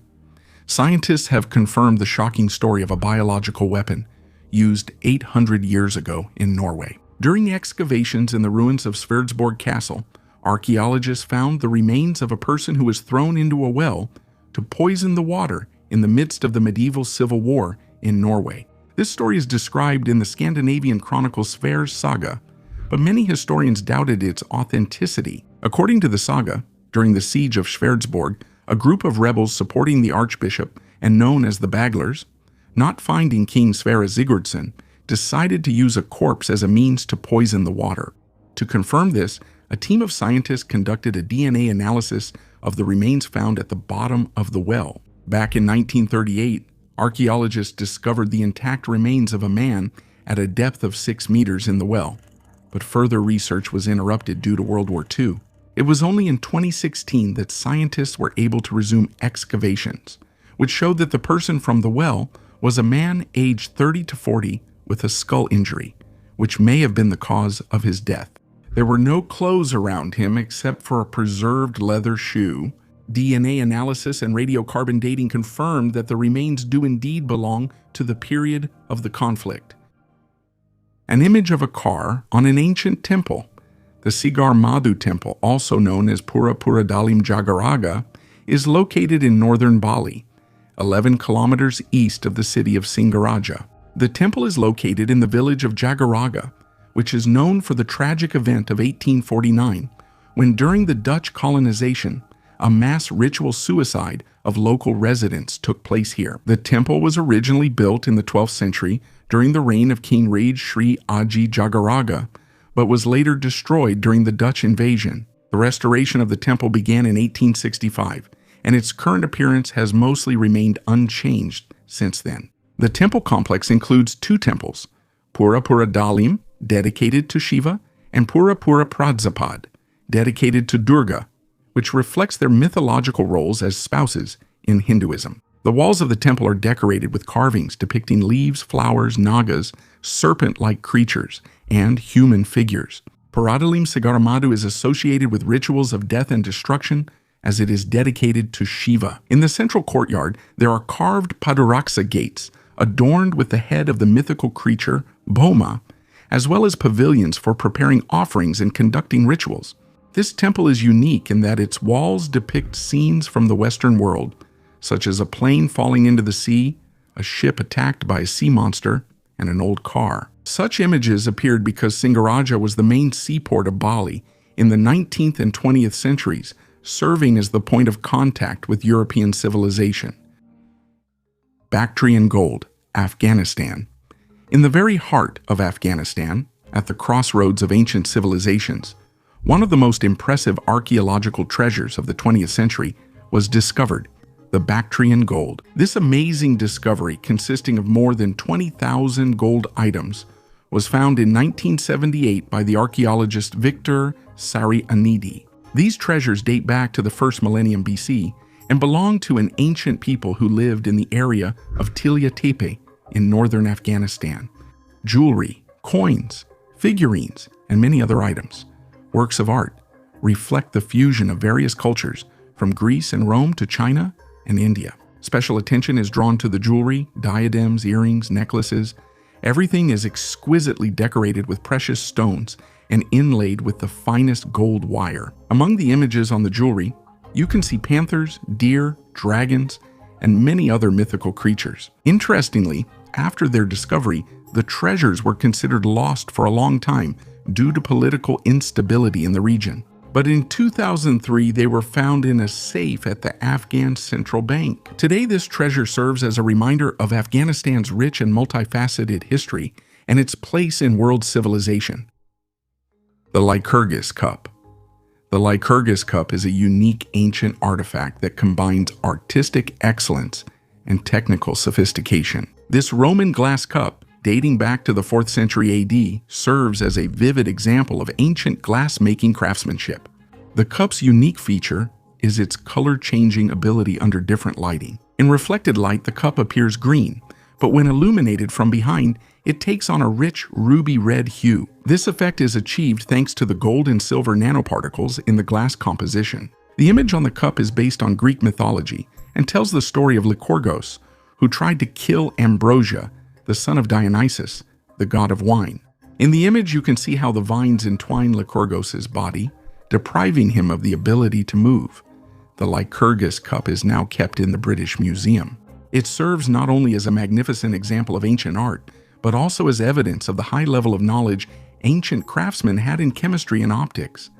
Scientists have confirmed the shocking story of a biological weapon used 800 years ago in Norway. During excavations in the ruins of Sverdsborg Castle, archaeologists found the remains of a person who was thrown into a well to poison the water in the midst of the medieval civil war in Norway. This story is described in the Scandinavian chronicle Sverre's Saga, but many historians doubted its authenticity. According to the saga, during the siege of Sverdsborg, a group of rebels supporting the archbishop and known as the Baglers, not finding King Sverre Sigurdsson, decided to use a corpse as a means to poison the water. To confirm this, a team of scientists conducted a DNA analysis of the remains found at the bottom of the well. Back in 1938, archaeologists discovered the intact remains of a man at a depth of 6 meters in the well, but further research was interrupted due to World War II. It was only in 2016 that scientists were able to resume excavations, which showed that the person from the well was a man aged 30 to 40 with a skull injury, which may have been the cause of his death. There were no clothes around him except for a preserved leather shoe. DNA analysis and radiocarbon dating confirmed that the remains do indeed belong to the period of the conflict. An image of a car on an ancient temple, the Sigar Madhu Temple, also known as Pura Pura Dalim Jagaraga, is located in northern Bali, 11 kilometers east of the city of Singaraja. The temple is located in the village of Jagaraga, which is known for the tragic event of 1849, when during the Dutch colonization, a mass ritual suicide of local residents took place here. The temple was originally built in the 12th century during the reign of King Raj Sri Aji Jagaraga, but was later destroyed during the Dutch invasion. The restoration of the temple began in 1865, and its current appearance has mostly remained unchanged since then. The temple complex includes 2 temples, Pura Pura Dalim, dedicated to Shiva, and Pura Pura Prajapad, dedicated to Durga, which reflects their mythological roles as spouses in Hinduism. The walls of the temple are decorated with carvings depicting leaves, flowers, nagas, serpent-like creatures, and human figures. Paradalim Sigaramadu is associated with rituals of death and destruction, as it is dedicated to Shiva. In the central courtyard, there are carved Paduraksa gates, adorned with the head of the mythical creature, Boma, as well as pavilions for preparing offerings and conducting rituals. This temple is unique in that its walls depict scenes from the Western world, such as a plane falling into the sea, a ship attacked by a sea monster, and an old car. Such images appeared because Singaraja was the main seaport of Bali in the 19th and 20th centuries, serving as the point of contact with European civilization. Bactrian gold, Afghanistan. In the very heart of Afghanistan, at the crossroads of ancient civilizations, one of the most impressive archaeological treasures of the 20th century was discovered, the Bactrian gold. This amazing discovery, consisting of more than 20,000 gold items, was found in 1978 by the archaeologist Victor Sarianidi. These treasures date back to the first millennium BC and belong to an ancient people who lived in the area of Tilia Tepe in northern Afghanistan. Jewelry, coins, figurines, and many other items, works of art, reflect the fusion of various cultures from Greece and Rome to China and India. Special attention is drawn to the jewelry, diadems, earrings, necklaces. Everything is exquisitely decorated with precious stones and inlaid with the finest gold wire. Among the images on the jewelry, you can see panthers, deer, dragons, and many other mythical creatures. Interestingly, after their discovery, The treasures were considered lost for a long time due to political instability in the region. But in 2003, they were found in a safe at the Afghan Central Bank. Today, this treasure serves as a reminder of Afghanistan's rich and multifaceted history and its place in world civilization. The Lycurgus Cup. The Lycurgus Cup is a unique ancient artifact that combines artistic excellence and technical sophistication. This Roman glass cup, dating back to the 4th century AD, serves as a vivid example of ancient glass-making craftsmanship. The cup's unique feature is its color-changing ability under different lighting. In reflected light, the cup appears green, but when illuminated from behind, it takes on a rich ruby-red hue. This effect is achieved thanks to the gold and silver nanoparticles in the glass composition. The image on the cup is based on Greek mythology and tells the story of Lycurgus, who tried to kill Ambrosia, the son of Dionysus, the god of wine. In the image, you can see how the vines entwine Lycurgus's body, depriving him of the ability to move. The Lycurgus cup is now kept in the British Museum. It serves not only as a magnificent example of ancient art, but also as evidence of the high level of knowledge ancient craftsmen had in chemistry and optics.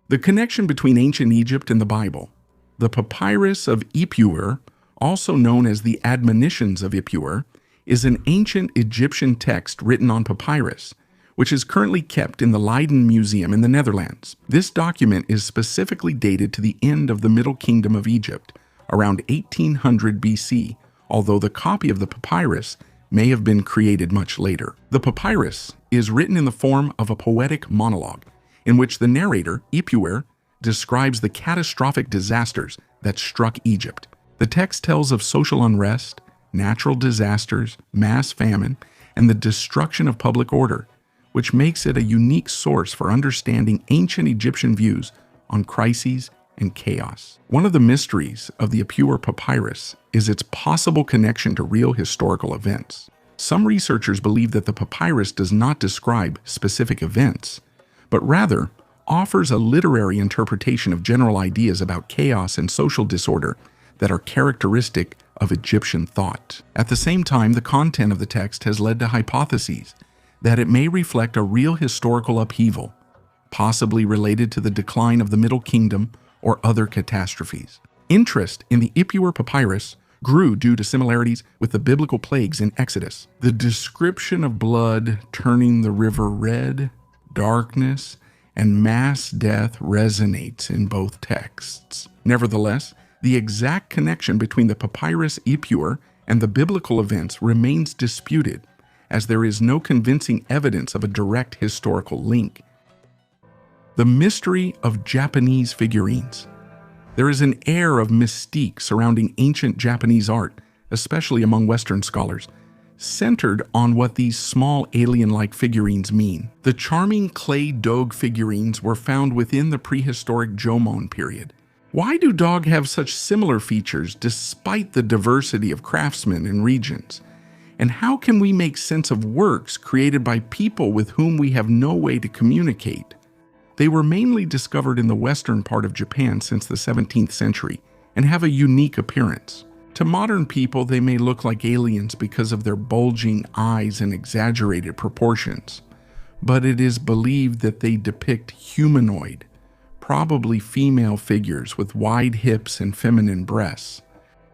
The connection between ancient Egypt and the Bible. The Papyrus of Ipuwer, also known as the Admonitions of Ipuwer, is an ancient Egyptian text written on papyrus, which is currently kept in the Leiden Museum in the Netherlands. This document is specifically dated to the end of the Middle Kingdom of Egypt, around 1800 BC, although the copy of the papyrus may have been created much later. The papyrus is written in the form of a poetic monologue, in which the narrator, Ipuwer, describes the catastrophic disasters that struck Egypt. The text tells of social unrest, natural disasters, mass famine, and the destruction of public order, which makes it a unique source for understanding ancient Egyptian views on crises and chaos. One of the mysteries of the Ipuwer papyrus is its possible connection to real historical events. Some researchers believe that the papyrus does not describe specific events, but rather offers a literary interpretation of general ideas about chaos and social disorder that are characteristic of Egyptian thought. At the same time, the content of the text has led to hypotheses that it may reflect a real historical upheaval, possibly related to the decline of the Middle Kingdom or other catastrophes. Interest in the Ipuwer papyrus grew due to similarities with the biblical plagues in Exodus. The description of blood turning the river red, darkness, and mass death resonates in both texts. Nevertheless, the exact connection between the papyrus Ipuwer and the biblical events remains disputed, as there is no convincing evidence of a direct historical link. The mystery of Japanese figurines. There is an air of mystique surrounding ancient Japanese art, especially among Western scholars, centered on what these small alien-like figurines mean. The charming clay dog figurines were found within the prehistoric Jomon period. Why do dog have such similar features despite the diversity of craftsmen and regions? And how can we make sense of works created by people with whom we have no way to communicate? They were mainly discovered in the western part of Japan since the 17th century and have a unique appearance. To modern people, they may look like aliens because of their bulging eyes and exaggerated proportions, but it is believed that they depict humanoid, probably female figures with wide hips and feminine breasts.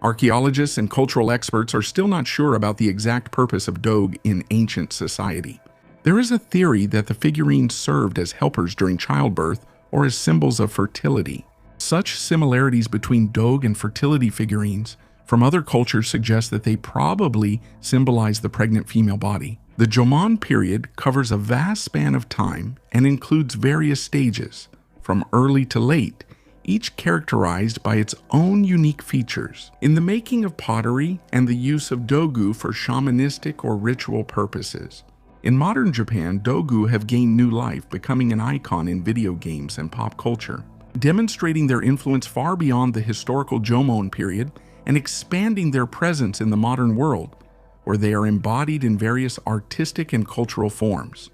Archaeologists and cultural experts are still not sure about the exact purpose of dog in ancient society. There is a theory that the figurines served as helpers during childbirth or as symbols of fertility. Such similarities between dog and fertility figurines from other cultures suggest that they probably symbolize the pregnant female body. The Jomon period covers a vast span of time and includes various stages, from early to late, each characterized by its own unique features. In the making of pottery and the use of dogu for shamanistic or ritual purposes. In modern Japan, dogu have gained new life, becoming an icon in video games and pop culture, demonstrating their influence far beyond the historical Jomon period and expanding their presence in the modern world, where they are embodied in various artistic and cultural forms.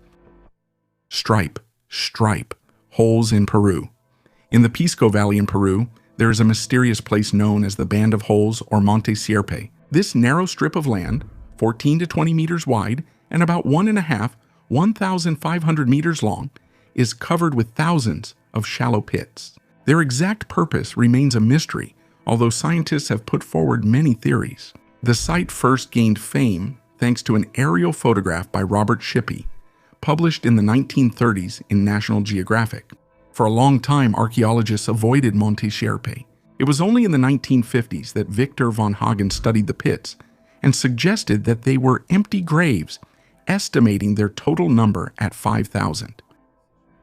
Stripe, holes in Peru. In the Pisco Valley in Peru, there is a mysterious place known as the Band of Holes or Monte Sierpe. This narrow strip of land, 14 to 20 meters wide, and about 1,500 meters long, is covered with thousands of shallow pits. Their exact purpose remains a mystery, although scientists have put forward many theories. The site first gained fame thanks to an aerial photograph by Robert Shippey, published in the 1930s in National Geographic. For a long time, archaeologists avoided Monte Sierpe. It was only in the 1950s that Victor von Hagen studied the pits and suggested that they were empty graves, estimating their total number at 5,000.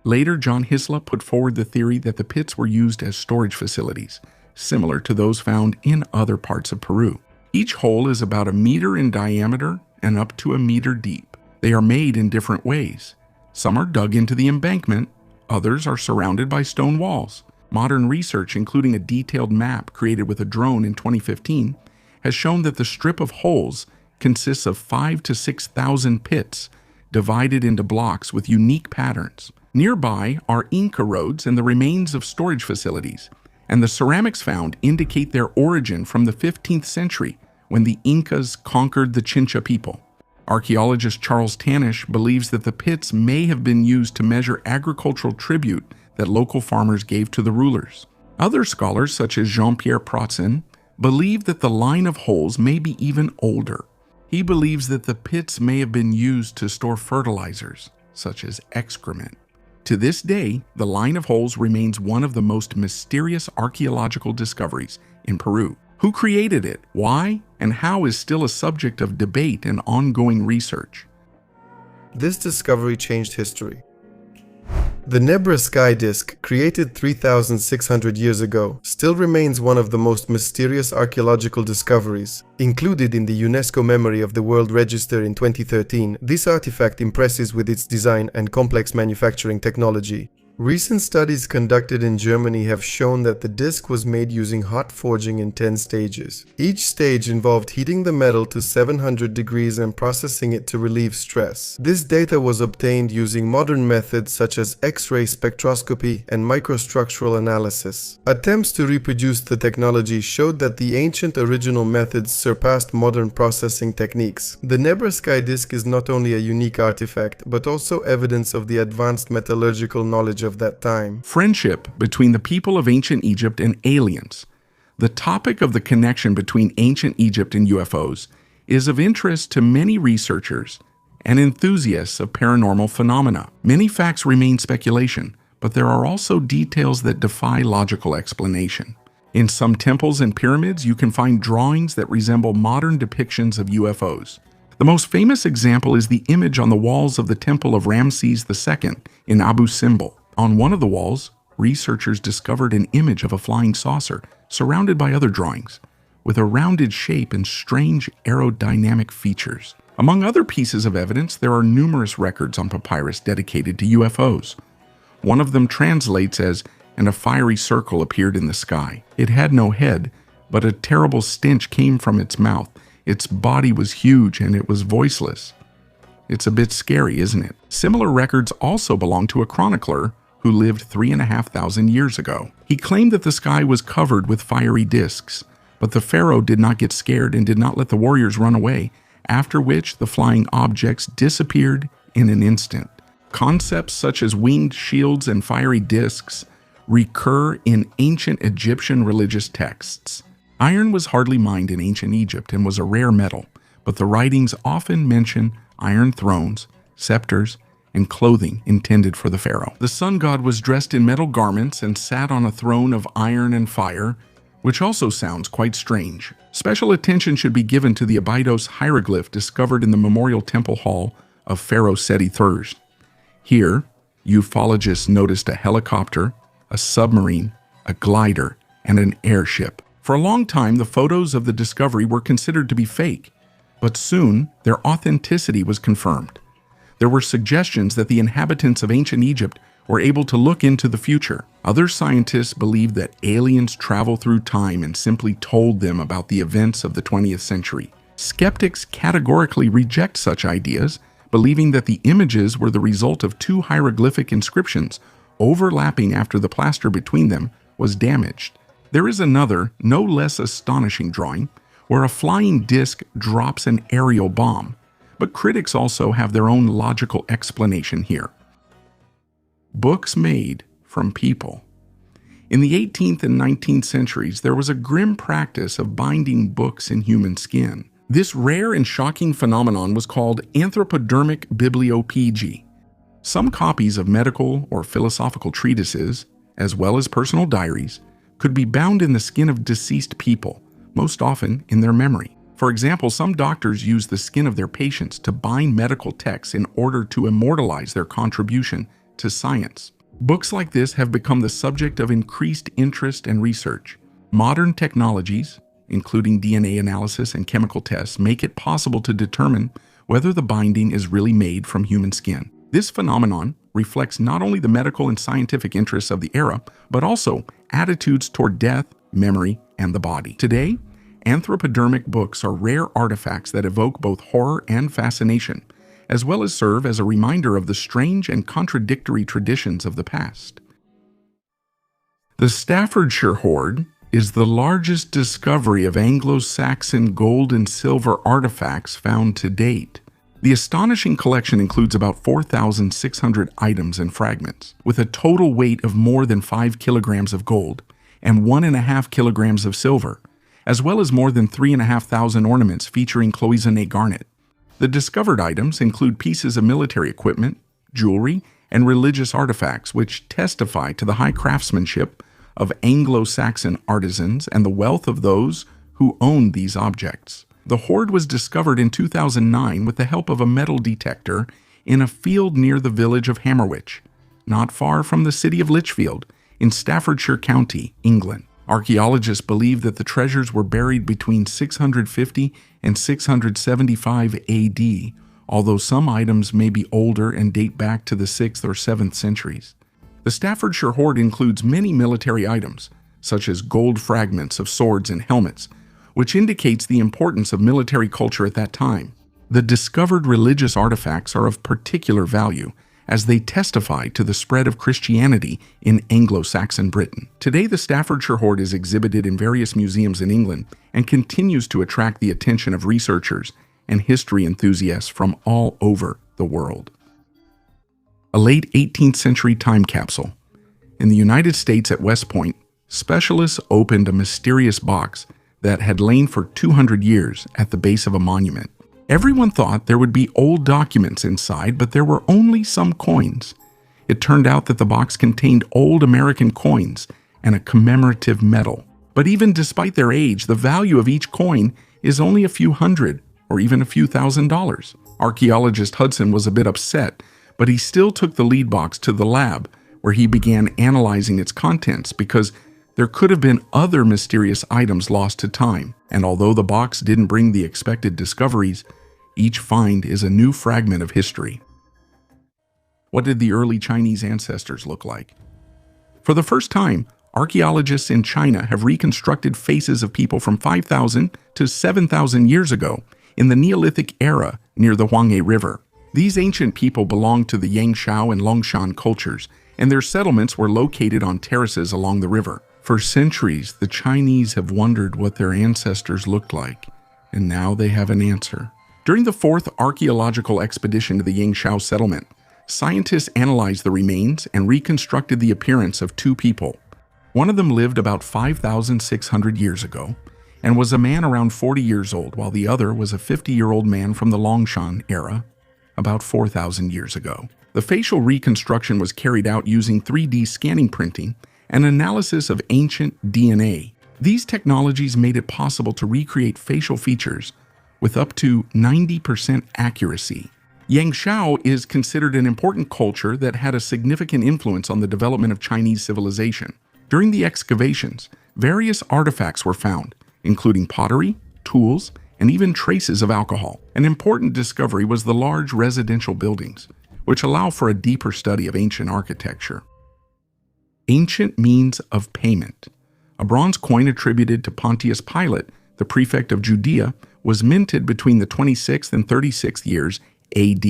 Later, John Hisla put forward the theory that the pits were used as storage facilities, similar to those found in other parts of Peru. Each hole is about a meter in diameter and up to a meter deep. They are made in different ways. Some are dug into the embankment, others are surrounded by stone walls. Modern research, including a detailed map created with a drone in 2015, has shown that the strip of holes consists of 5,000 to 6,000 pits, divided into blocks with unique patterns. Nearby are Inca roads and the remains of storage facilities, and the ceramics found indicate their origin from the 15th century when the Incas conquered the Chincha people. Archaeologist Charles Tanish believes that the pits may have been used to measure agricultural tribute that local farmers gave to the rulers. Other scholars, such as Jean-Pierre Protzen, believe that the line of holes may be even older. He believes that the pits may have been used to store fertilizers, such as excrement. To this day, the line of holes remains one of the most mysterious archaeological discoveries in Peru. Who created it, why, and how is still a subject of debate and ongoing research. This discovery changed history. The Nebra sky disk, created 3,600 years ago, still remains one of the most mysterious archaeological discoveries. Included in the UNESCO Memory of the World Register in 2013, this artifact impresses with its design and complex manufacturing technology. Recent studies conducted in Germany have shown that the disc was made using hot forging in 10 stages. Each stage involved heating the metal to 700 degrees and processing it to relieve stress. This data was obtained using modern methods such as X-ray spectroscopy and microstructural analysis. Attempts to reproduce the technology showed that the ancient original methods surpassed modern processing techniques. The Nebra sky disk is not only a unique artifact, but also evidence of the advanced metallurgical knowledge of that time. Friendship between the people of ancient Egypt and aliens. The topic of the connection between ancient Egypt and UFOs is of interest to many researchers and enthusiasts of paranormal phenomena. Many facts remain speculation, but there are also details that defy logical explanation. In some temples and pyramids, you can find drawings that resemble modern depictions of UFOs. The most famous example is the image on the walls of the Temple of Ramses II in Abu Simbel. On one of the walls, researchers discovered an image of a flying saucer surrounded by other drawings, with a rounded shape and strange aerodynamic features. Among other pieces of evidence, there are numerous records on papyrus dedicated to UFOs. One of them translates as, "and a fiery circle appeared in the sky. It had no head, but a terrible stench came from its mouth. Its body was huge and it was voiceless." It's a bit scary, isn't it? Similar records also belong to a chronicler who lived 3,500 years ago. He claimed that the sky was covered with fiery discs, but the pharaoh did not get scared and did not let the warriors run away, after which the flying objects disappeared in an instant. Concepts such as winged shields and fiery discs recur in ancient Egyptian religious texts. Iron was hardly mined in ancient Egypt and was a rare metal, but the writings often mention iron thrones, scepters, and clothing intended for the pharaoh. The sun god was dressed in metal garments and sat on a throne of iron and fire, which also sounds quite strange. Special attention should be given to the Abydos hieroglyph discovered in the Memorial Temple Hall of Pharaoh Seti III. Here, ufologists noticed a helicopter, a submarine, a glider, and an airship. For a long time, the photos of the discovery were considered to be fake, but soon their authenticity was confirmed. There were suggestions that the inhabitants of ancient Egypt were able to look into the future. Other scientists believed that aliens travel through time and simply told them about the events of the 20th century. Skeptics categorically reject such ideas, believing that the images were the result of two hieroglyphic inscriptions overlapping after the plaster between them was damaged. There is another, no less astonishing drawing, where a flying disc drops an aerial bomb, but critics also have their own logical explanation here. Books made from people. In the 18th and 19th centuries, there was a grim practice of binding books in human skin. This rare and shocking phenomenon was called anthropodermic bibliophagy. Some copies of medical or philosophical treatises, as well as personal diaries, could be bound in the skin of deceased people, most often in their memory. For example, some doctors use the skin of their patients to bind medical texts in order to immortalize their contribution to science. Books like this have become the subject of increased interest and research. Modern technologies, including DNA analysis and chemical tests, make it possible to determine whether the binding is really made from human skin. This phenomenon reflects not only the medical and scientific interests of the era, but also attitudes toward death, memory, and the body. Today, anthropodermic books are rare artifacts that evoke both horror and fascination, as well as serve as a reminder of the strange and contradictory traditions of the past. The Staffordshire hoard is the largest discovery of Anglo-Saxon gold and silver artifacts found to date. The astonishing collection includes about 4,600 items and fragments, with a total weight of more than 5 kilograms of gold and 1.5 kilograms of silver, as well as more than 3,500 ornaments featuring cloisonné garnet. The discovered items include pieces of military equipment, jewelry, and religious artifacts, which testify to the high craftsmanship of Anglo-Saxon artisans and the wealth of those who owned these objects. The hoard was discovered in 2009 with the help of a metal detector in a field near the village of Hammerwich, not far from the city of Lichfield, in Staffordshire County, England. Archaeologists believe that the treasures were buried between 650 and 675 AD, although some items may be older and date back to the 6th or 7th centuries. The Staffordshire hoard includes many military items, such as gold fragments of swords and helmets, which indicates the importance of military culture at that time. The discovered religious artifacts are of particular value, as they testify to the spread of Christianity in Anglo-Saxon Britain. Today, the Staffordshire hoard is exhibited in various museums in England and continues to attract the attention of researchers and history enthusiasts from all over the world. A late 18th century time capsule. In the United States at West Point, specialists opened a mysterious box that had lain for 200 years at the base of a monument. Everyone thought there would be old documents inside, but there were only some coins. It turned out that the box contained old American coins and a commemorative medal. But even despite their age, the value of each coin is only a few hundred or even a few $1,000s. Archaeologist Hudson was a bit upset, but he still took the lead box to the lab, where he began analyzing its contents because there could have been other mysterious items lost to time. And although the box didn't bring the expected discoveries, each find is a new fragment of history. What did the early Chinese ancestors look like? For the first time, archaeologists in China have reconstructed faces of people from 5,000 to 7,000 years ago in the Neolithic era near the Huanghe River. These ancient people belonged to the Yangshao and Longshan cultures, and their settlements were located on terraces along the river. For centuries, the Chinese have wondered what their ancestors looked like, and now they have an answer. During the fourth archaeological expedition to the Yangshao settlement, scientists analyzed the remains and reconstructed the appearance of two people. One of them lived about 5,600 years ago and was a man around 40 years old, while the other was a 50-year-old man from the Longshan era, about 4,000 years ago. The facial reconstruction was carried out using 3D scanning printing and analysis of ancient DNA. These technologies made it possible to recreate facial features with up to 90% accuracy. Yangshao is considered an important culture that had a significant influence on the development of Chinese civilization. During the excavations, various artifacts were found, including pottery, tools, and even traces of alcohol. An important discovery was the large residential buildings, which allow for a deeper study of ancient architecture. Ancient means of payment. A bronze coin attributed to Pontius Pilate, the prefect of Judea, was minted between the 26th and 36th years AD,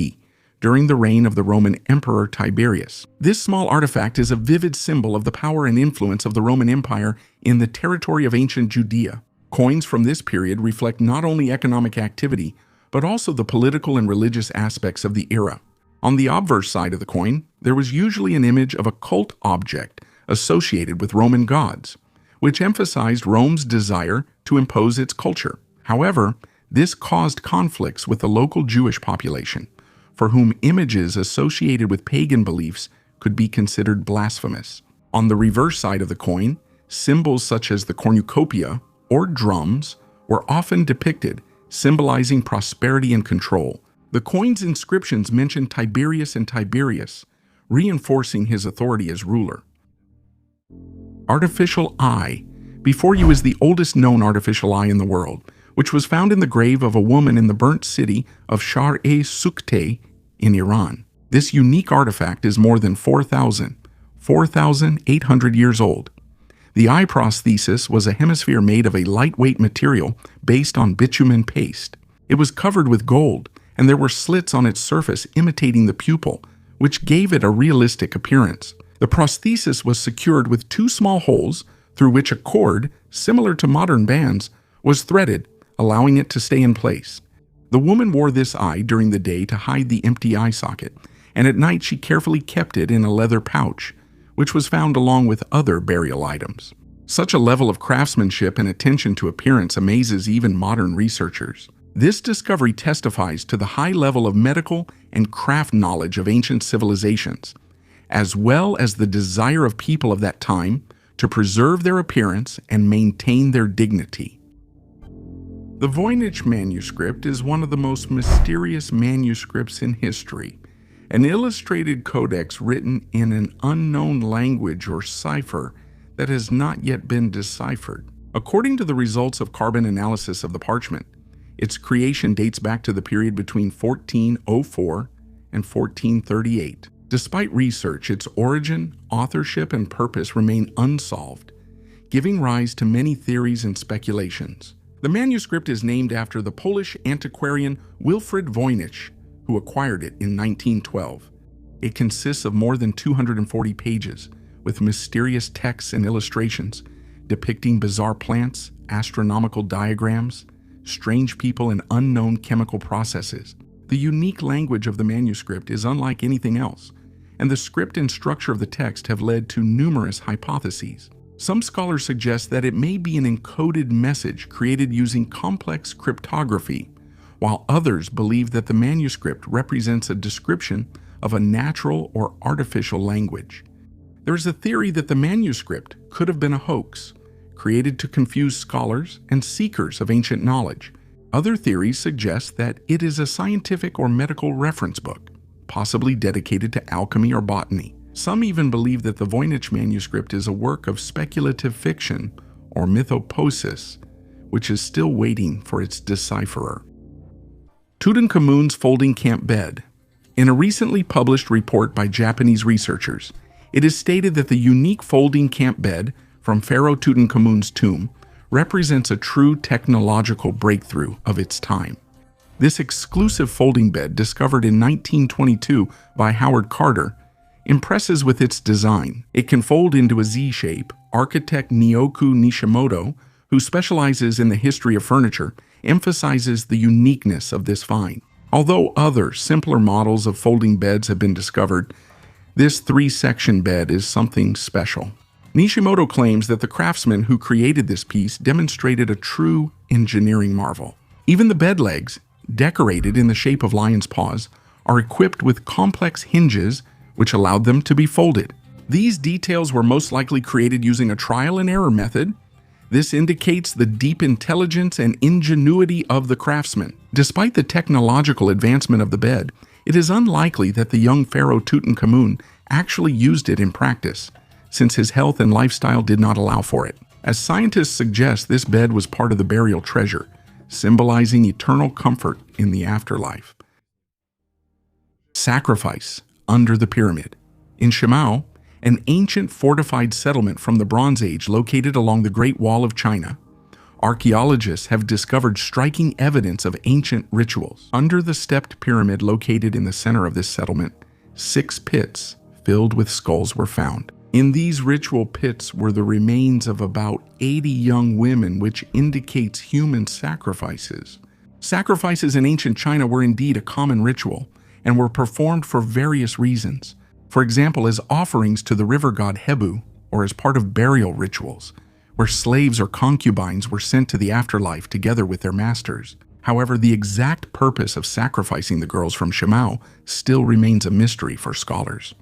during the reign of the Roman Emperor Tiberius. This small artifact is a vivid symbol of the power and influence of the Roman Empire in the territory of ancient Judea. Coins from this period reflect not only economic activity, but also the political and religious aspects of the era. On the obverse side of the coin, there was usually an image of a cult object associated with Roman gods, which emphasized Rome's desire to impose its culture. However, this caused conflicts with the local Jewish population, for whom images associated with pagan beliefs could be considered blasphemous. On the reverse side of the coin, symbols such as the cornucopia or drums were often depicted, symbolizing prosperity and control. The coin's inscriptions mention Tiberius and Tiberius, reinforcing his authority as ruler. Artificial eye. Before you is the oldest known artificial eye in the world, which was found in the grave of a woman in the burnt city of Shar-e-Sukhteh in Iran. This unique artifact is more than 4,800 years old. The eye prosthesis was a hemisphere made of a lightweight material based on bitumen paste. It was covered with gold, and there were slits on its surface imitating the pupil, which gave it a realistic appearance. The prosthesis was secured with two small holes through which a cord, similar to modern bands, was threaded, allowing it to stay in place. The woman wore this eye during the day to hide the empty eye socket, and at night she carefully kept it in a leather pouch, which was found along with other burial items. Such a level of craftsmanship and attention to appearance amazes even modern researchers. This discovery testifies to the high level of medical and craft knowledge of ancient civilizations, as well as the desire of people of that time to preserve their appearance and maintain their dignity. The Voynich manuscript is one of the most mysterious manuscripts in history, an illustrated codex written in an unknown language or cipher that has not yet been deciphered. According to the results of carbon analysis of the parchment, its creation dates back to the period between 1404 and 1438. Despite research, its origin, authorship, and purpose remain unsolved, giving rise to many theories and speculations. The manuscript is named after the Polish antiquarian Wilfrid Voynich, who acquired it in 1912. It consists of more than 240 pages, with mysterious texts and illustrations depicting bizarre plants, astronomical diagrams, strange people, and unknown chemical processes. The unique language of the manuscript is unlike anything else, and the script and structure of the text have led to numerous hypotheses. Some scholars suggest that it may be an encoded message created using complex cryptography, while others believe that the manuscript represents a description of a natural or artificial language. There is a theory that the manuscript could have been a hoax, created to confuse scholars and seekers of ancient knowledge. Other theories suggest that it is a scientific or medical reference book, possibly dedicated to alchemy or botany. Some even believe that the Voynich manuscript is a work of speculative fiction or mythopoesis, which is still waiting for its decipherer. Tutankhamun's folding camp bed. In a recently published report by Japanese researchers, it is stated that the unique folding camp bed from Pharaoh Tutankhamun's tomb represents a true technological breakthrough of its time. This exclusive folding bed, discovered in 1922 by Howard Carter, impresses with its design. It can fold into a Z shape. Architect Nyoku Nishimoto, who specializes in the history of furniture, emphasizes the uniqueness of this find. Although other, simpler models of folding beds have been discovered, this three-section bed is something special. Nishimoto claims that the craftsman who created this piece demonstrated a true engineering marvel. Even the bed legs, decorated in the shape of lion's paws, are equipped with complex hinges which allowed them to be folded. These details were most likely created using a trial and error method. This indicates the deep intelligence and ingenuity of the craftsman. Despite the technological advancement of the bed, it is unlikely that the young pharaoh Tutankhamun actually used it in practice, since his health and lifestyle did not allow for it. As scientists suggest, this bed was part of the burial treasure, symbolizing eternal comfort in the afterlife. Sacrifice under the pyramid. In Shimao, an ancient fortified settlement from the Bronze Age located along the Great Wall of China, archaeologists have discovered striking evidence of ancient rituals. Under the stepped pyramid located in the center of this settlement, 6 pits filled with skulls were found. In these ritual pits were the remains of about 80 young women, which indicates human sacrifices. Sacrifices in ancient China were indeed a common ritual and were performed for various reasons. For example, as offerings to the river god Hebu, or as part of burial rituals, where slaves or concubines were sent to the afterlife together with their masters. However, the exact purpose of sacrificing the girls from Shimao still remains a mystery for scholars.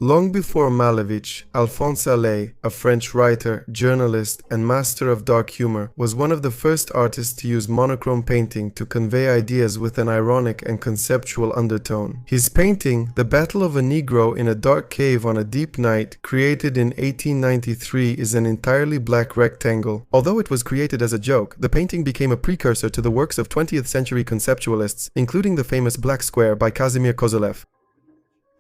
Long before Malevich, Alphonse Allais, a French writer, journalist, and master of dark humor, was one of the first artists to use monochrome painting to convey ideas with an ironic and conceptual undertone. His painting, The Battle of a Negro in a Dark Cave on a Deep Night, created in 1893, is an entirely black rectangle. Although it was created as a joke, the painting became a precursor to the works of 20th century conceptualists, including the famous Black Square by Kazimir Kozylev.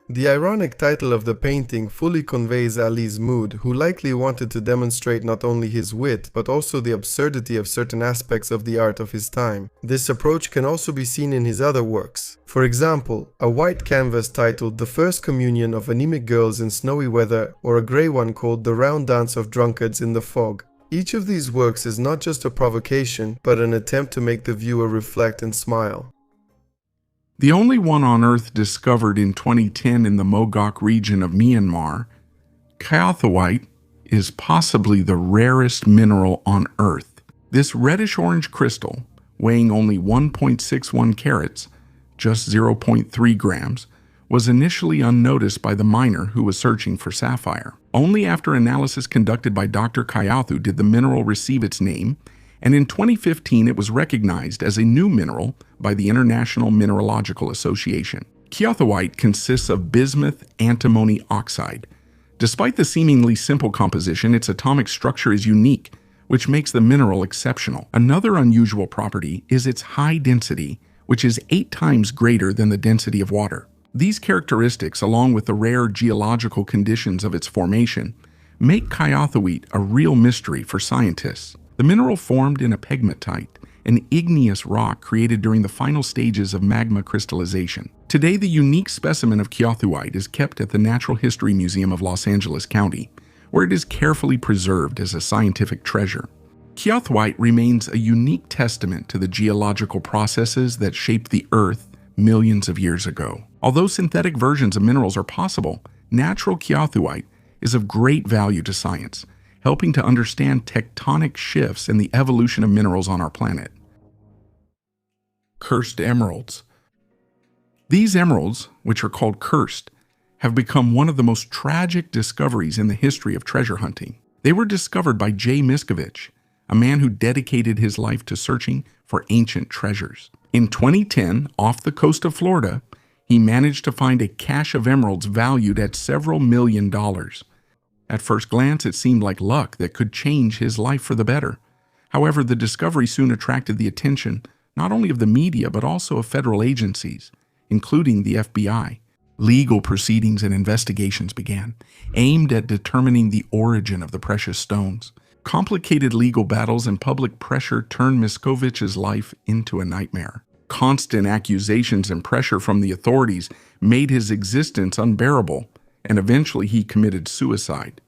The ironic title of the painting fully conveys Ali's mood, who likely wanted to demonstrate not only his wit, but also the absurdity of certain aspects of the art of his time. This approach can also be seen in his other works. For example, a white canvas titled The First Communion of Anemic Girls in Snowy Weather, or a grey one called The Round Dance of Drunkards in the Fog. Each of these works is not just a provocation, but an attempt to make the viewer reflect and smile. The only one on Earth discovered in 2010 in the Mogok region of Myanmar, kyathowite is possibly the rarest mineral on Earth. This reddish-orange crystal, weighing only 1.61 carats, just 0.3 grams, was initially unnoticed by the miner who was searching for sapphire. Only after analysis conducted by Dr. Kayathu did the mineral receive its name, and in 2015 it was recognized as a new mineral by the International Mineralogical Association. Kyathowite consists of bismuth antimony oxide. Despite the seemingly simple composition, its atomic structure is unique, which makes the mineral exceptional. Another unusual property is its high density, which is 8 times greater than the density of water. These characteristics, along with the rare geological conditions of its formation, make kyathowite a real mystery for scientists. The mineral formed in a pegmatite, an igneous rock created during the final stages of magma crystallization. Today, the unique specimen of kyathowite is kept at the Natural History Museum of Los Angeles County, where it is carefully preserved as a scientific treasure. Kyathowite remains a unique testament to the geological processes that shaped the Earth millions of years ago. Although synthetic versions of minerals are possible, natural kyathowite is of great value to science, helping to understand tectonic shifts in the evolution of minerals on our planet. Cursed emeralds. These emeralds, which are called cursed, have become one of the most tragic discoveries in the history of treasure hunting. They were discovered by Jay Miskovich, a man who dedicated his life to searching for ancient treasures. In 2010, off the coast of Florida, he managed to find a cache of emeralds valued at several $million. At first glance, it seemed like luck that could change his life for the better. However, the discovery soon attracted the attention not only of the media but also of federal agencies, including the FBI. Legal proceedings and investigations began, aimed at determining the origin of the precious stones. Complicated legal battles and public pressure turned Miskovich's life into a nightmare. Constant accusations and pressure from the authorities made his existence unbearable, and eventually he committed suicide.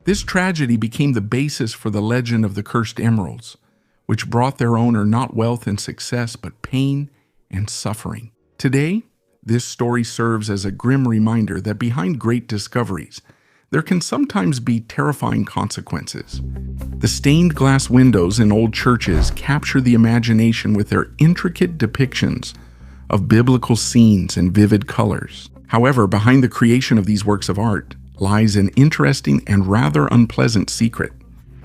This tragedy became the basis for the legend of the cursed emeralds, which brought their owner not wealth and success, but pain and suffering. Today, this story serves as a grim reminder that behind great discoveries, there can sometimes be terrifying consequences. The stained glass windows in old churches capture the imagination with their intricate depictions of biblical scenes and vivid colors. However, behind the creation of these works of art lies an interesting and rather unpleasant secret.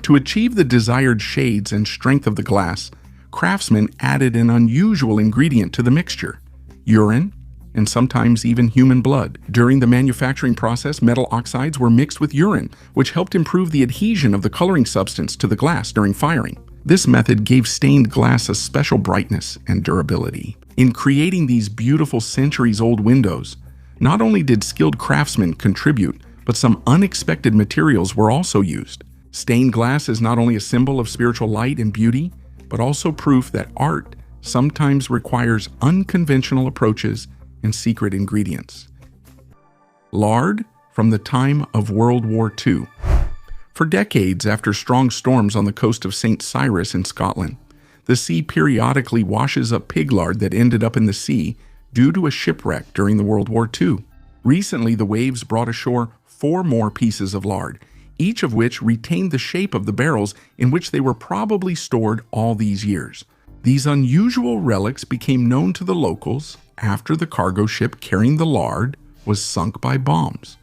To achieve the desired shades and strength of the glass, craftsmen added an unusual ingredient to the mixture: urine, and sometimes even human blood. During the manufacturing process, metal oxides were mixed with urine, which helped improve the adhesion of the coloring substance to the glass during firing. This method gave stained glass a special brightness and durability. In creating these beautiful centuries-old windows, not only did skilled craftsmen contribute, but some unexpected materials were also used. Stained glass is not only a symbol of spiritual light and beauty, but also proof that art sometimes requires unconventional approaches and secret ingredients. Lard, from the time of World War II. For decades after strong storms on the coast of St. Cyrus in Scotland, the sea periodically washes up pig lard that ended up in the sea due to a shipwreck during the World War II. Recently, the waves brought ashore 4 more pieces of lard, each of which retained the shape of the barrels in which they were probably stored all these years. These unusual relics became known to the locals after the cargo ship carrying the lard was sunk by bombs.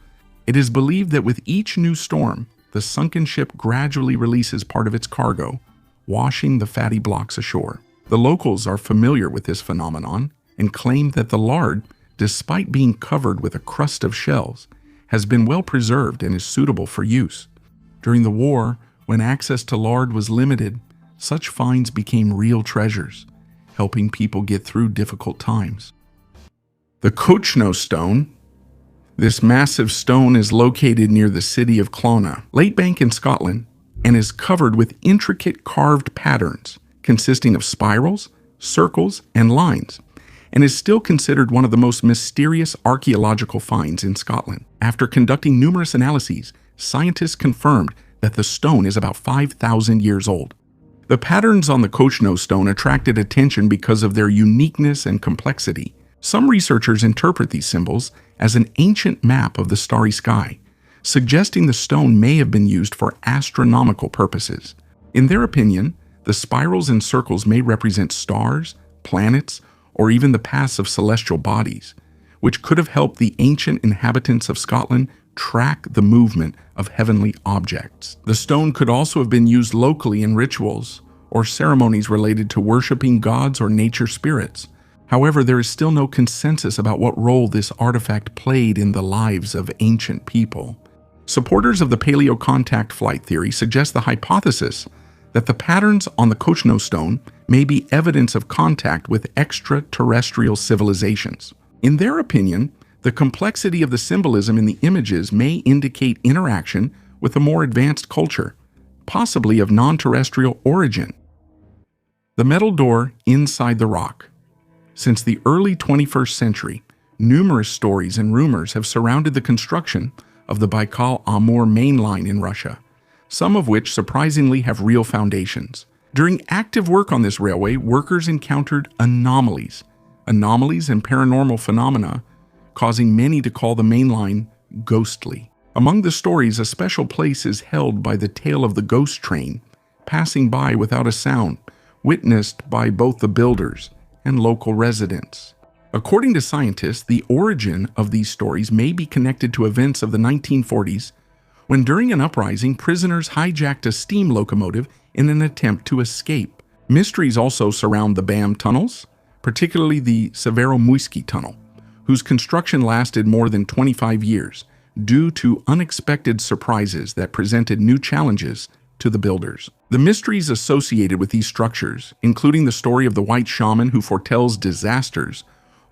It is believed that with each new storm, the sunken ship gradually releases part of its cargo, washing the fatty blocks ashore. The locals are familiar with this phenomenon and claim that the lard, despite being covered with a crust of shells, has been well preserved and is suitable for use. During the war, when access to lard was limited, such finds became real treasures, helping people get through difficult times. The Cochno Stone. This massive stone is located near the city of Clonagh, Lakebank in Scotland, and is covered with intricate carved patterns consisting of spirals, circles, and lines, and is still considered one of the most mysterious archaeological finds in Scotland. After conducting numerous analyses, scientists confirmed that the stone is about 5,000 years old. The patterns on the Cochno stone attracted attention because of their uniqueness and complexity. Some researchers interpret these symbols as an ancient map of the starry sky, suggesting the stone may have been used for astronomical purposes. In their opinion, the spirals and circles may represent stars, planets, or even the paths of celestial bodies, which could have helped the ancient inhabitants of Scotland track the movement of heavenly objects. The stone could also have been used locally in rituals or ceremonies related to worshiping gods or nature spirits. However, there is still no consensus about what role this artifact played in the lives of ancient people. Supporters of the paleo-contact flight theory suggest the hypothesis that the patterns on the Cochno stone may be evidence of contact with extraterrestrial civilizations. In their opinion, the complexity of the symbolism in the images may indicate interaction with a more advanced culture, possibly of non-terrestrial origin. The metal door inside the rock. Since the early 21st century, numerous stories and rumors have surrounded the construction of the Baikal-Amur main line in Russia, some of which surprisingly have real foundations. During active work on this railway, workers encountered anomalies and paranormal phenomena, causing many to call the main line ghostly. Among the stories, a special place is held by the tail of the ghost train, passing by without a sound, witnessed by both the builders and local residents. According to scientists, the origin of these stories may be connected to events of the 1940s, when during an uprising, prisoners hijacked a steam locomotive in an attempt to escape. Mysteries also surround the BAM tunnels, particularly the Severomuisky tunnel, whose construction lasted more than 25 years due to unexpected surprises that presented new challenges to the builders. The mysteries associated with these structures, including the story of the white shaman who foretells disasters,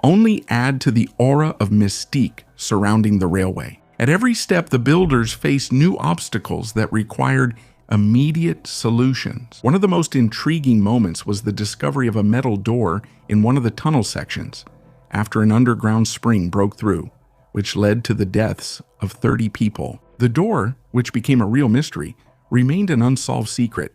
only add to the aura of mystique surrounding the railway. At every step, the builders faced new obstacles that required immediate solutions. One of the most intriguing moments was the discovery of a metal door in one of the tunnel sections after an underground spring broke through, which led to the deaths of 30 people. The door, which became a real mystery, remained an unsolved secret,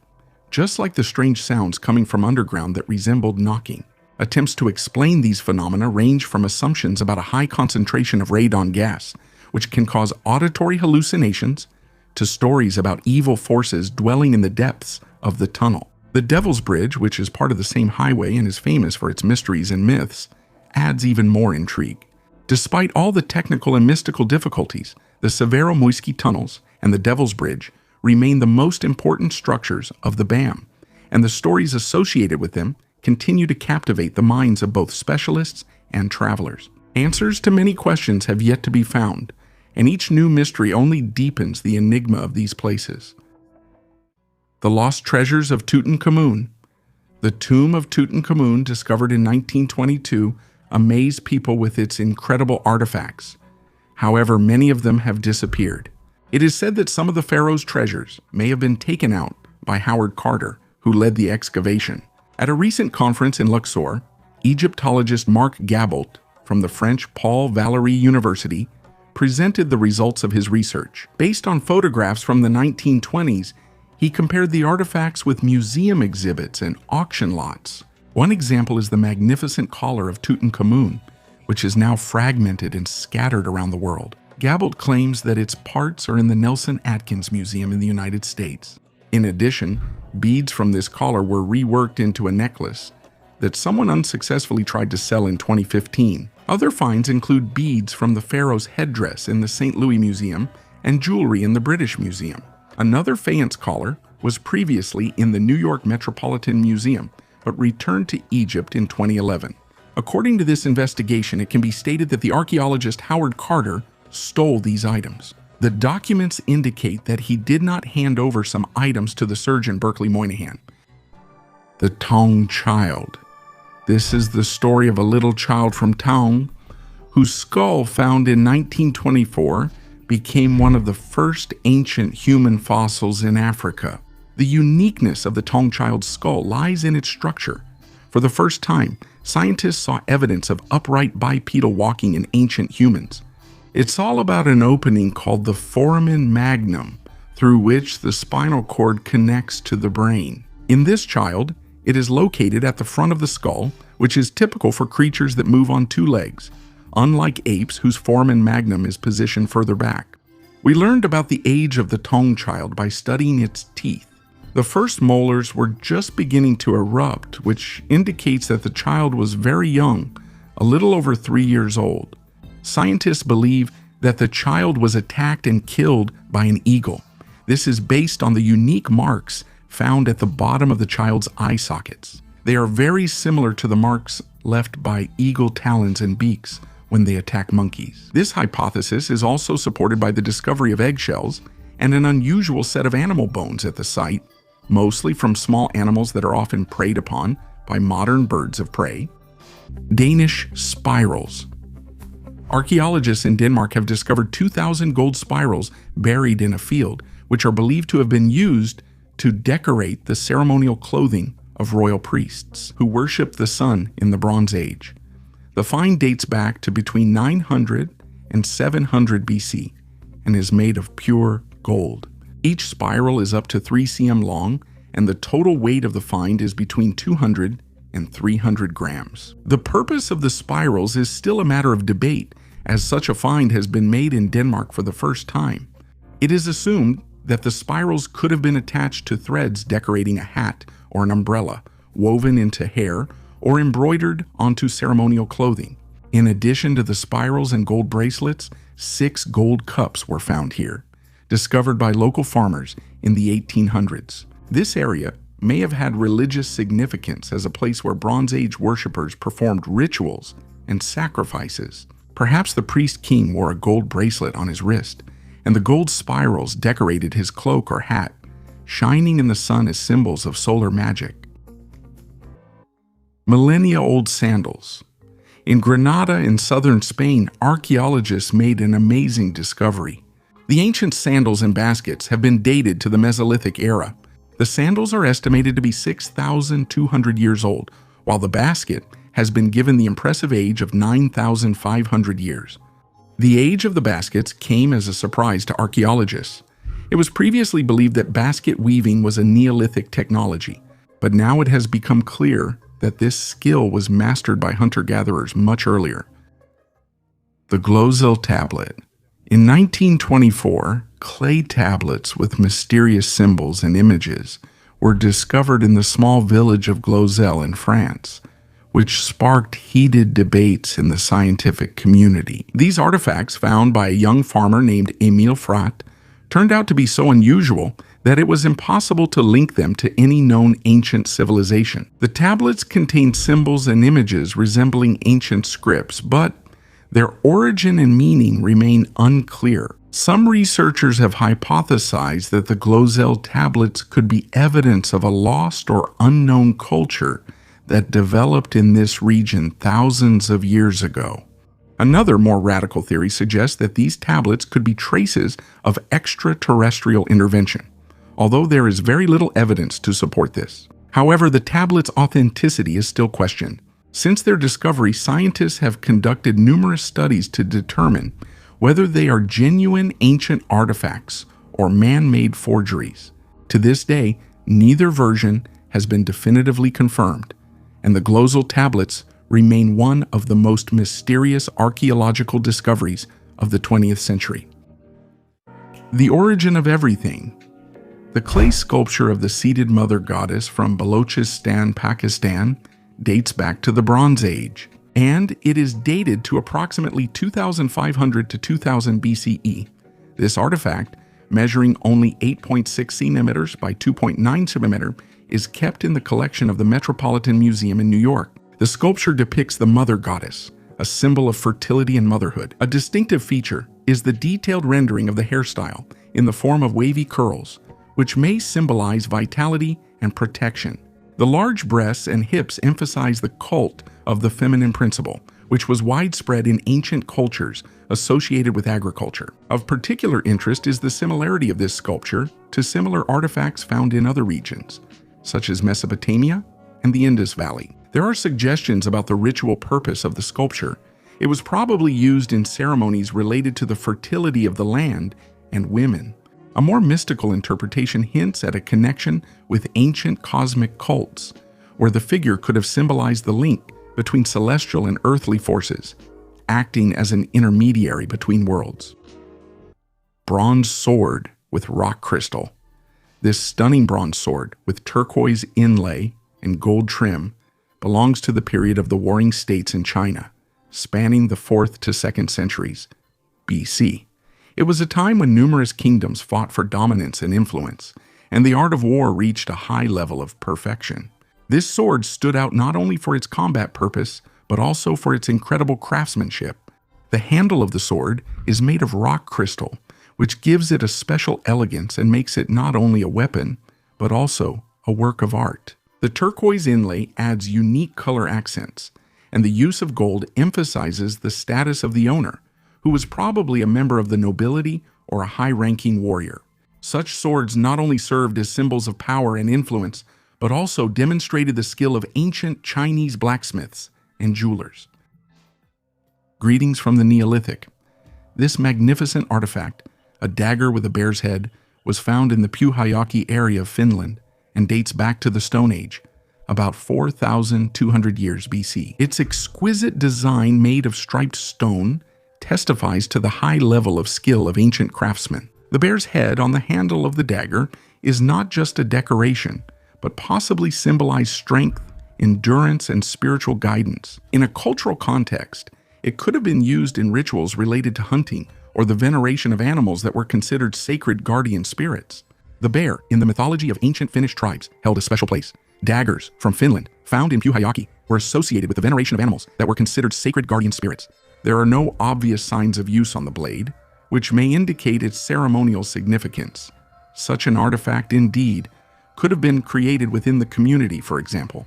just like the strange sounds coming from underground that resembled knocking. Attempts to explain these phenomena range from assumptions about a high concentration of radon gas, which can cause auditory hallucinations, to stories about evil forces dwelling in the depths of the tunnel. The Devil's Bridge, which is part of the same highway and is famous for its mysteries and myths, adds even more intrigue. Despite all the technical and mystical difficulties, the Severomuisky tunnels and the Devil's Bridge remain the most important structures of the BAM, and the stories associated with them continue to captivate the minds of both specialists and travelers. Answers to many questions have yet to be found, and each new mystery only deepens the enigma of these places. The Lost Treasures of Tutankhamun. The tomb of Tutankhamun, discovered in 1922, amazed people with its incredible artifacts. However, many of them have disappeared. It is said that some of the pharaoh's treasures may have been taken out by Howard Carter, who led the excavation. At a recent conference in Luxor, Egyptologist Marc Gabolt from the French Paul Valéry University presented the results of his research. Based on photographs from the 1920s, he compared the artifacts with museum exhibits and auction lots. One example is the magnificent collar of Tutankhamun, which is now fragmented and scattered around the world. Gabalt claims that its parts are in the Nelson Atkins Museum in the United States. In addition, beads from this collar were reworked into a necklace that someone unsuccessfully tried to sell in 2015. Other finds include beads from the pharaoh's headdress in the St. Louis Museum and jewelry in the British Museum. Another faience collar was previously in the New York Metropolitan Museum, but returned to Egypt in 2011. According to this investigation, it can be stated that the archaeologist Howard Carter stole these items. The documents indicate that he did not hand over some items to the surgeon Berkeley Moynihan. The Tong Child. This is the story of a little child from Tong, whose skull, found in 1924, became one of the first ancient human fossils in Africa. The uniqueness of the Tong Child's skull lies in its structure. For the first time, scientists saw evidence of upright bipedal walking in ancient humans. It's all about an opening called the foramen magnum, through which the spinal cord connects to the brain. In this child, it is located at the front of the skull, which is typical for creatures that move on two legs, unlike apes whose foramen magnum is positioned further back. We learned about the age of the Tong Child by studying its teeth. The first molars were just beginning to erupt, which indicates that the child was very young, a little over 3 years old. Scientists believe that the child was attacked and killed by an eagle. This is based on the unique marks found at the bottom of the child's eye sockets. They are very similar to the marks left by eagle talons and beaks when they attack monkeys. This hypothesis is also supported by the discovery of eggshells and an unusual set of animal bones at the site, mostly from small animals that are often preyed upon by modern birds of prey. Danish spirals. Archaeologists in Denmark have discovered 2,000 gold spirals buried in a field, which are believed to have been used to decorate the ceremonial clothing of royal priests who worshiped the sun in the Bronze Age. The find dates back to between 900 and 700 BC and is made of pure gold. Each spiral is up to 3 cm long, and the total weight of the find is between 200 and 300 grams. The purpose of the spirals is still a matter of debate, as such a find has been made in Denmark for the first time. It is assumed that the spirals could have been attached to threads decorating a hat or an umbrella, woven into hair, or embroidered onto ceremonial clothing. In addition to the spirals and gold bracelets, 6 gold cups were found here, discovered by local farmers in the 1800s. This area may have had religious significance as a place where Bronze Age worshippers performed rituals and sacrifices. Perhaps the priest king wore a gold bracelet on his wrist, and the gold spirals decorated his cloak or hat, shining in the sun as symbols of solar magic. Millennia-old sandals. In Granada in southern Spain, archaeologists made an amazing discovery. The ancient sandals and baskets have been dated to the Mesolithic era. The sandals are estimated to be 6,200 years old, while the basket has been given the impressive age of 9,500 years. The age of the baskets came as a surprise to archaeologists. It was previously believed that basket weaving was a Neolithic technology, but now it has become clear that this skill was mastered by hunter-gatherers much earlier. The Glozell tablet. In 1924, clay tablets with mysterious symbols and images were discovered in the small village of Glozell in France, which sparked heated debates in the scientific community. These artifacts, found by a young farmer named Emile Frat, turned out to be so unusual that it was impossible to link them to any known ancient civilization. The tablets contain symbols and images resembling ancient scripts, but their origin and meaning remain unclear. Some researchers have hypothesized that the Glozell tablets could be evidence of a lost or unknown culture that developed in this region thousands of years ago. Another more radical theory suggests that these tablets could be traces of extraterrestrial intervention, although there is very little evidence to support this. However, the tablets' authenticity is still questioned. Since their discovery, scientists have conducted numerous studies to determine whether they are genuine ancient artifacts or man-made forgeries. To this day, neither version has been definitively confirmed, and the Glozal tablets remain one of the most mysterious archaeological discoveries of the 20th century. The origin of everything. The clay sculpture of the seated mother goddess from Balochistan, Pakistan, dates back to the Bronze Age, and it is dated to approximately 2500 to 2000 BCE. This artifact, measuring only 8.6 centimeters by 2.9 centimeters, is kept in the collection of the Metropolitan Museum in New York. The sculpture depicts the mother goddess, a symbol of fertility and motherhood. A distinctive feature is the detailed rendering of the hairstyle in the form of wavy curls, which may symbolize vitality and protection. The large breasts and hips emphasize the cult of the feminine principle, which was widespread in ancient cultures associated with agriculture. Of particular interest is the similarity of this sculpture to similar artifacts found in other regions, such as Mesopotamia and the Indus Valley. There are suggestions about the ritual purpose of the sculpture. It was probably used in ceremonies related to the fertility of the land and women. A more mystical interpretation hints at a connection with ancient cosmic cults, where the figure could have symbolized the link between celestial and earthly forces, acting as an intermediary between worlds. Bronze sword with rock crystal. This stunning bronze sword with turquoise inlay and gold trim belongs to the period of the Warring States in China, spanning the 4th to 2nd centuries BC. It was a time when numerous kingdoms fought for dominance and influence, and the art of war reached a high level of perfection. This sword stood out not only for its combat purpose, but also for its incredible craftsmanship. The handle of the sword is made of rock crystal, which gives it a special elegance and makes it not only a weapon, but also a work of art. The turquoise inlay adds unique color accents, and the use of gold emphasizes the status of the owner, who was probably a member of the nobility or a high-ranking warrior. Such swords not only served as symbols of power and influence, but also demonstrated the skill of ancient Chinese blacksmiths and jewelers. Greetings from the Neolithic. This magnificent artifact, a dagger with a bear's head, was found in the Pyhäjoki area of Finland and dates back to the Stone Age, about 4,200 years BC. Its exquisite design made of striped stone testifies to the high level of skill of ancient craftsmen. The bear's head on the handle of the dagger is not just a decoration, but possibly symbolized strength, endurance, and spiritual guidance. In a cultural context, it could have been used in rituals related to hunting or the veneration of animals that were considered sacred guardian spirits. The bear, in the mythology of ancient Finnish tribes, held a special place. Daggers from Finland, found in Pyhäjoki, were associated with the veneration of animals that were considered sacred guardian spirits. There are no obvious signs of use on the blade, which may indicate its ceremonial significance. Such an artifact, indeed, could have been created within the community, for example,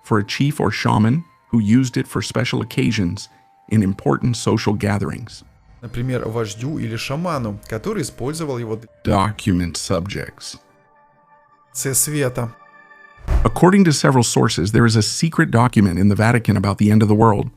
for a chief or shaman who used it for special occasions in important social gatherings. Например, вождю или шаману, который использовал его. Document subjects. Це света. According to several sources, there is a secret document in the Vatican about the end of the world,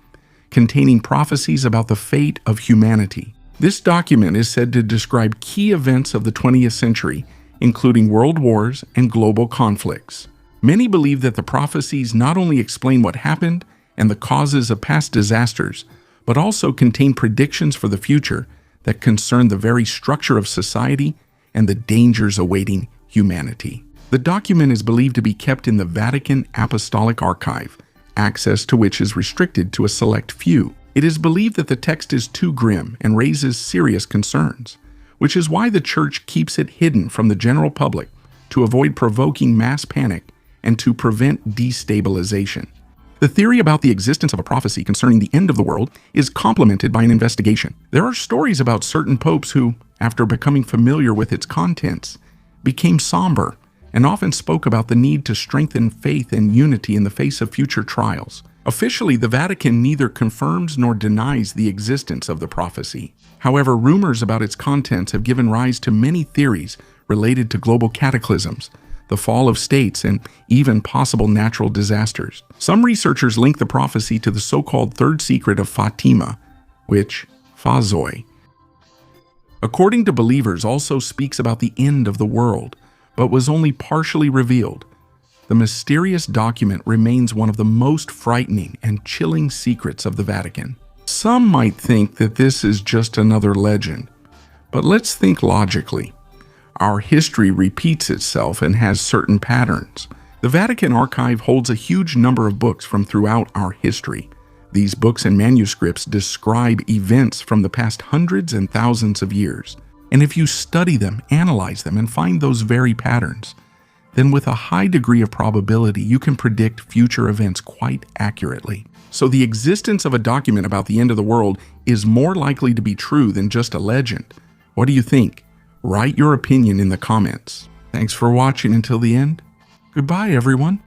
containing prophecies about the fate of humanity. This document is said to describe key events of the 20th century, including world wars and global conflicts. Many believe that the prophecies not only explain what happened and the causes of past disasters, but also contain predictions for the future that concern the very structure of society and the dangers awaiting humanity. The document is believed to be kept in the Vatican Apostolic Archive, access to which is restricted to a select few. It is believed that the text is too grim and raises serious concerns, which is why the Church keeps it hidden from the general public to avoid provoking mass panic and to prevent destabilization. The theory about the existence of a prophecy concerning the end of the world is complemented by an investigation. There are stories about certain popes who, after becoming familiar with its contents, became somber and often spoke about the need to strengthen faith and unity in the face of future trials. Officially, the Vatican neither confirms nor denies the existence of the prophecy. However, rumors about its contents have given rise to many theories related to global cataclysms, the fall of states, and even possible natural disasters. Some researchers link the prophecy to the so-called third secret of Fatima, which, Fazoi, according to believers, also speaks about the end of the world, but was only partially revealed. The mysterious document remains one of the most frightening and chilling secrets of the Vatican. Some might think that this is just another legend, but let's think logically. Our history repeats itself and has certain patterns. The Vatican Archive holds a huge number of books from throughout our history. These books and manuscripts describe events from the past hundreds and thousands of years. And if you study them, analyze them, and find those very patterns, then with a high degree of probability, you can predict future events quite accurately. So the existence of a document about the end of the world is more likely to be true than just a legend. What do you think? Write your opinion in the comments. Thanks for watching until the end. Goodbye, everyone.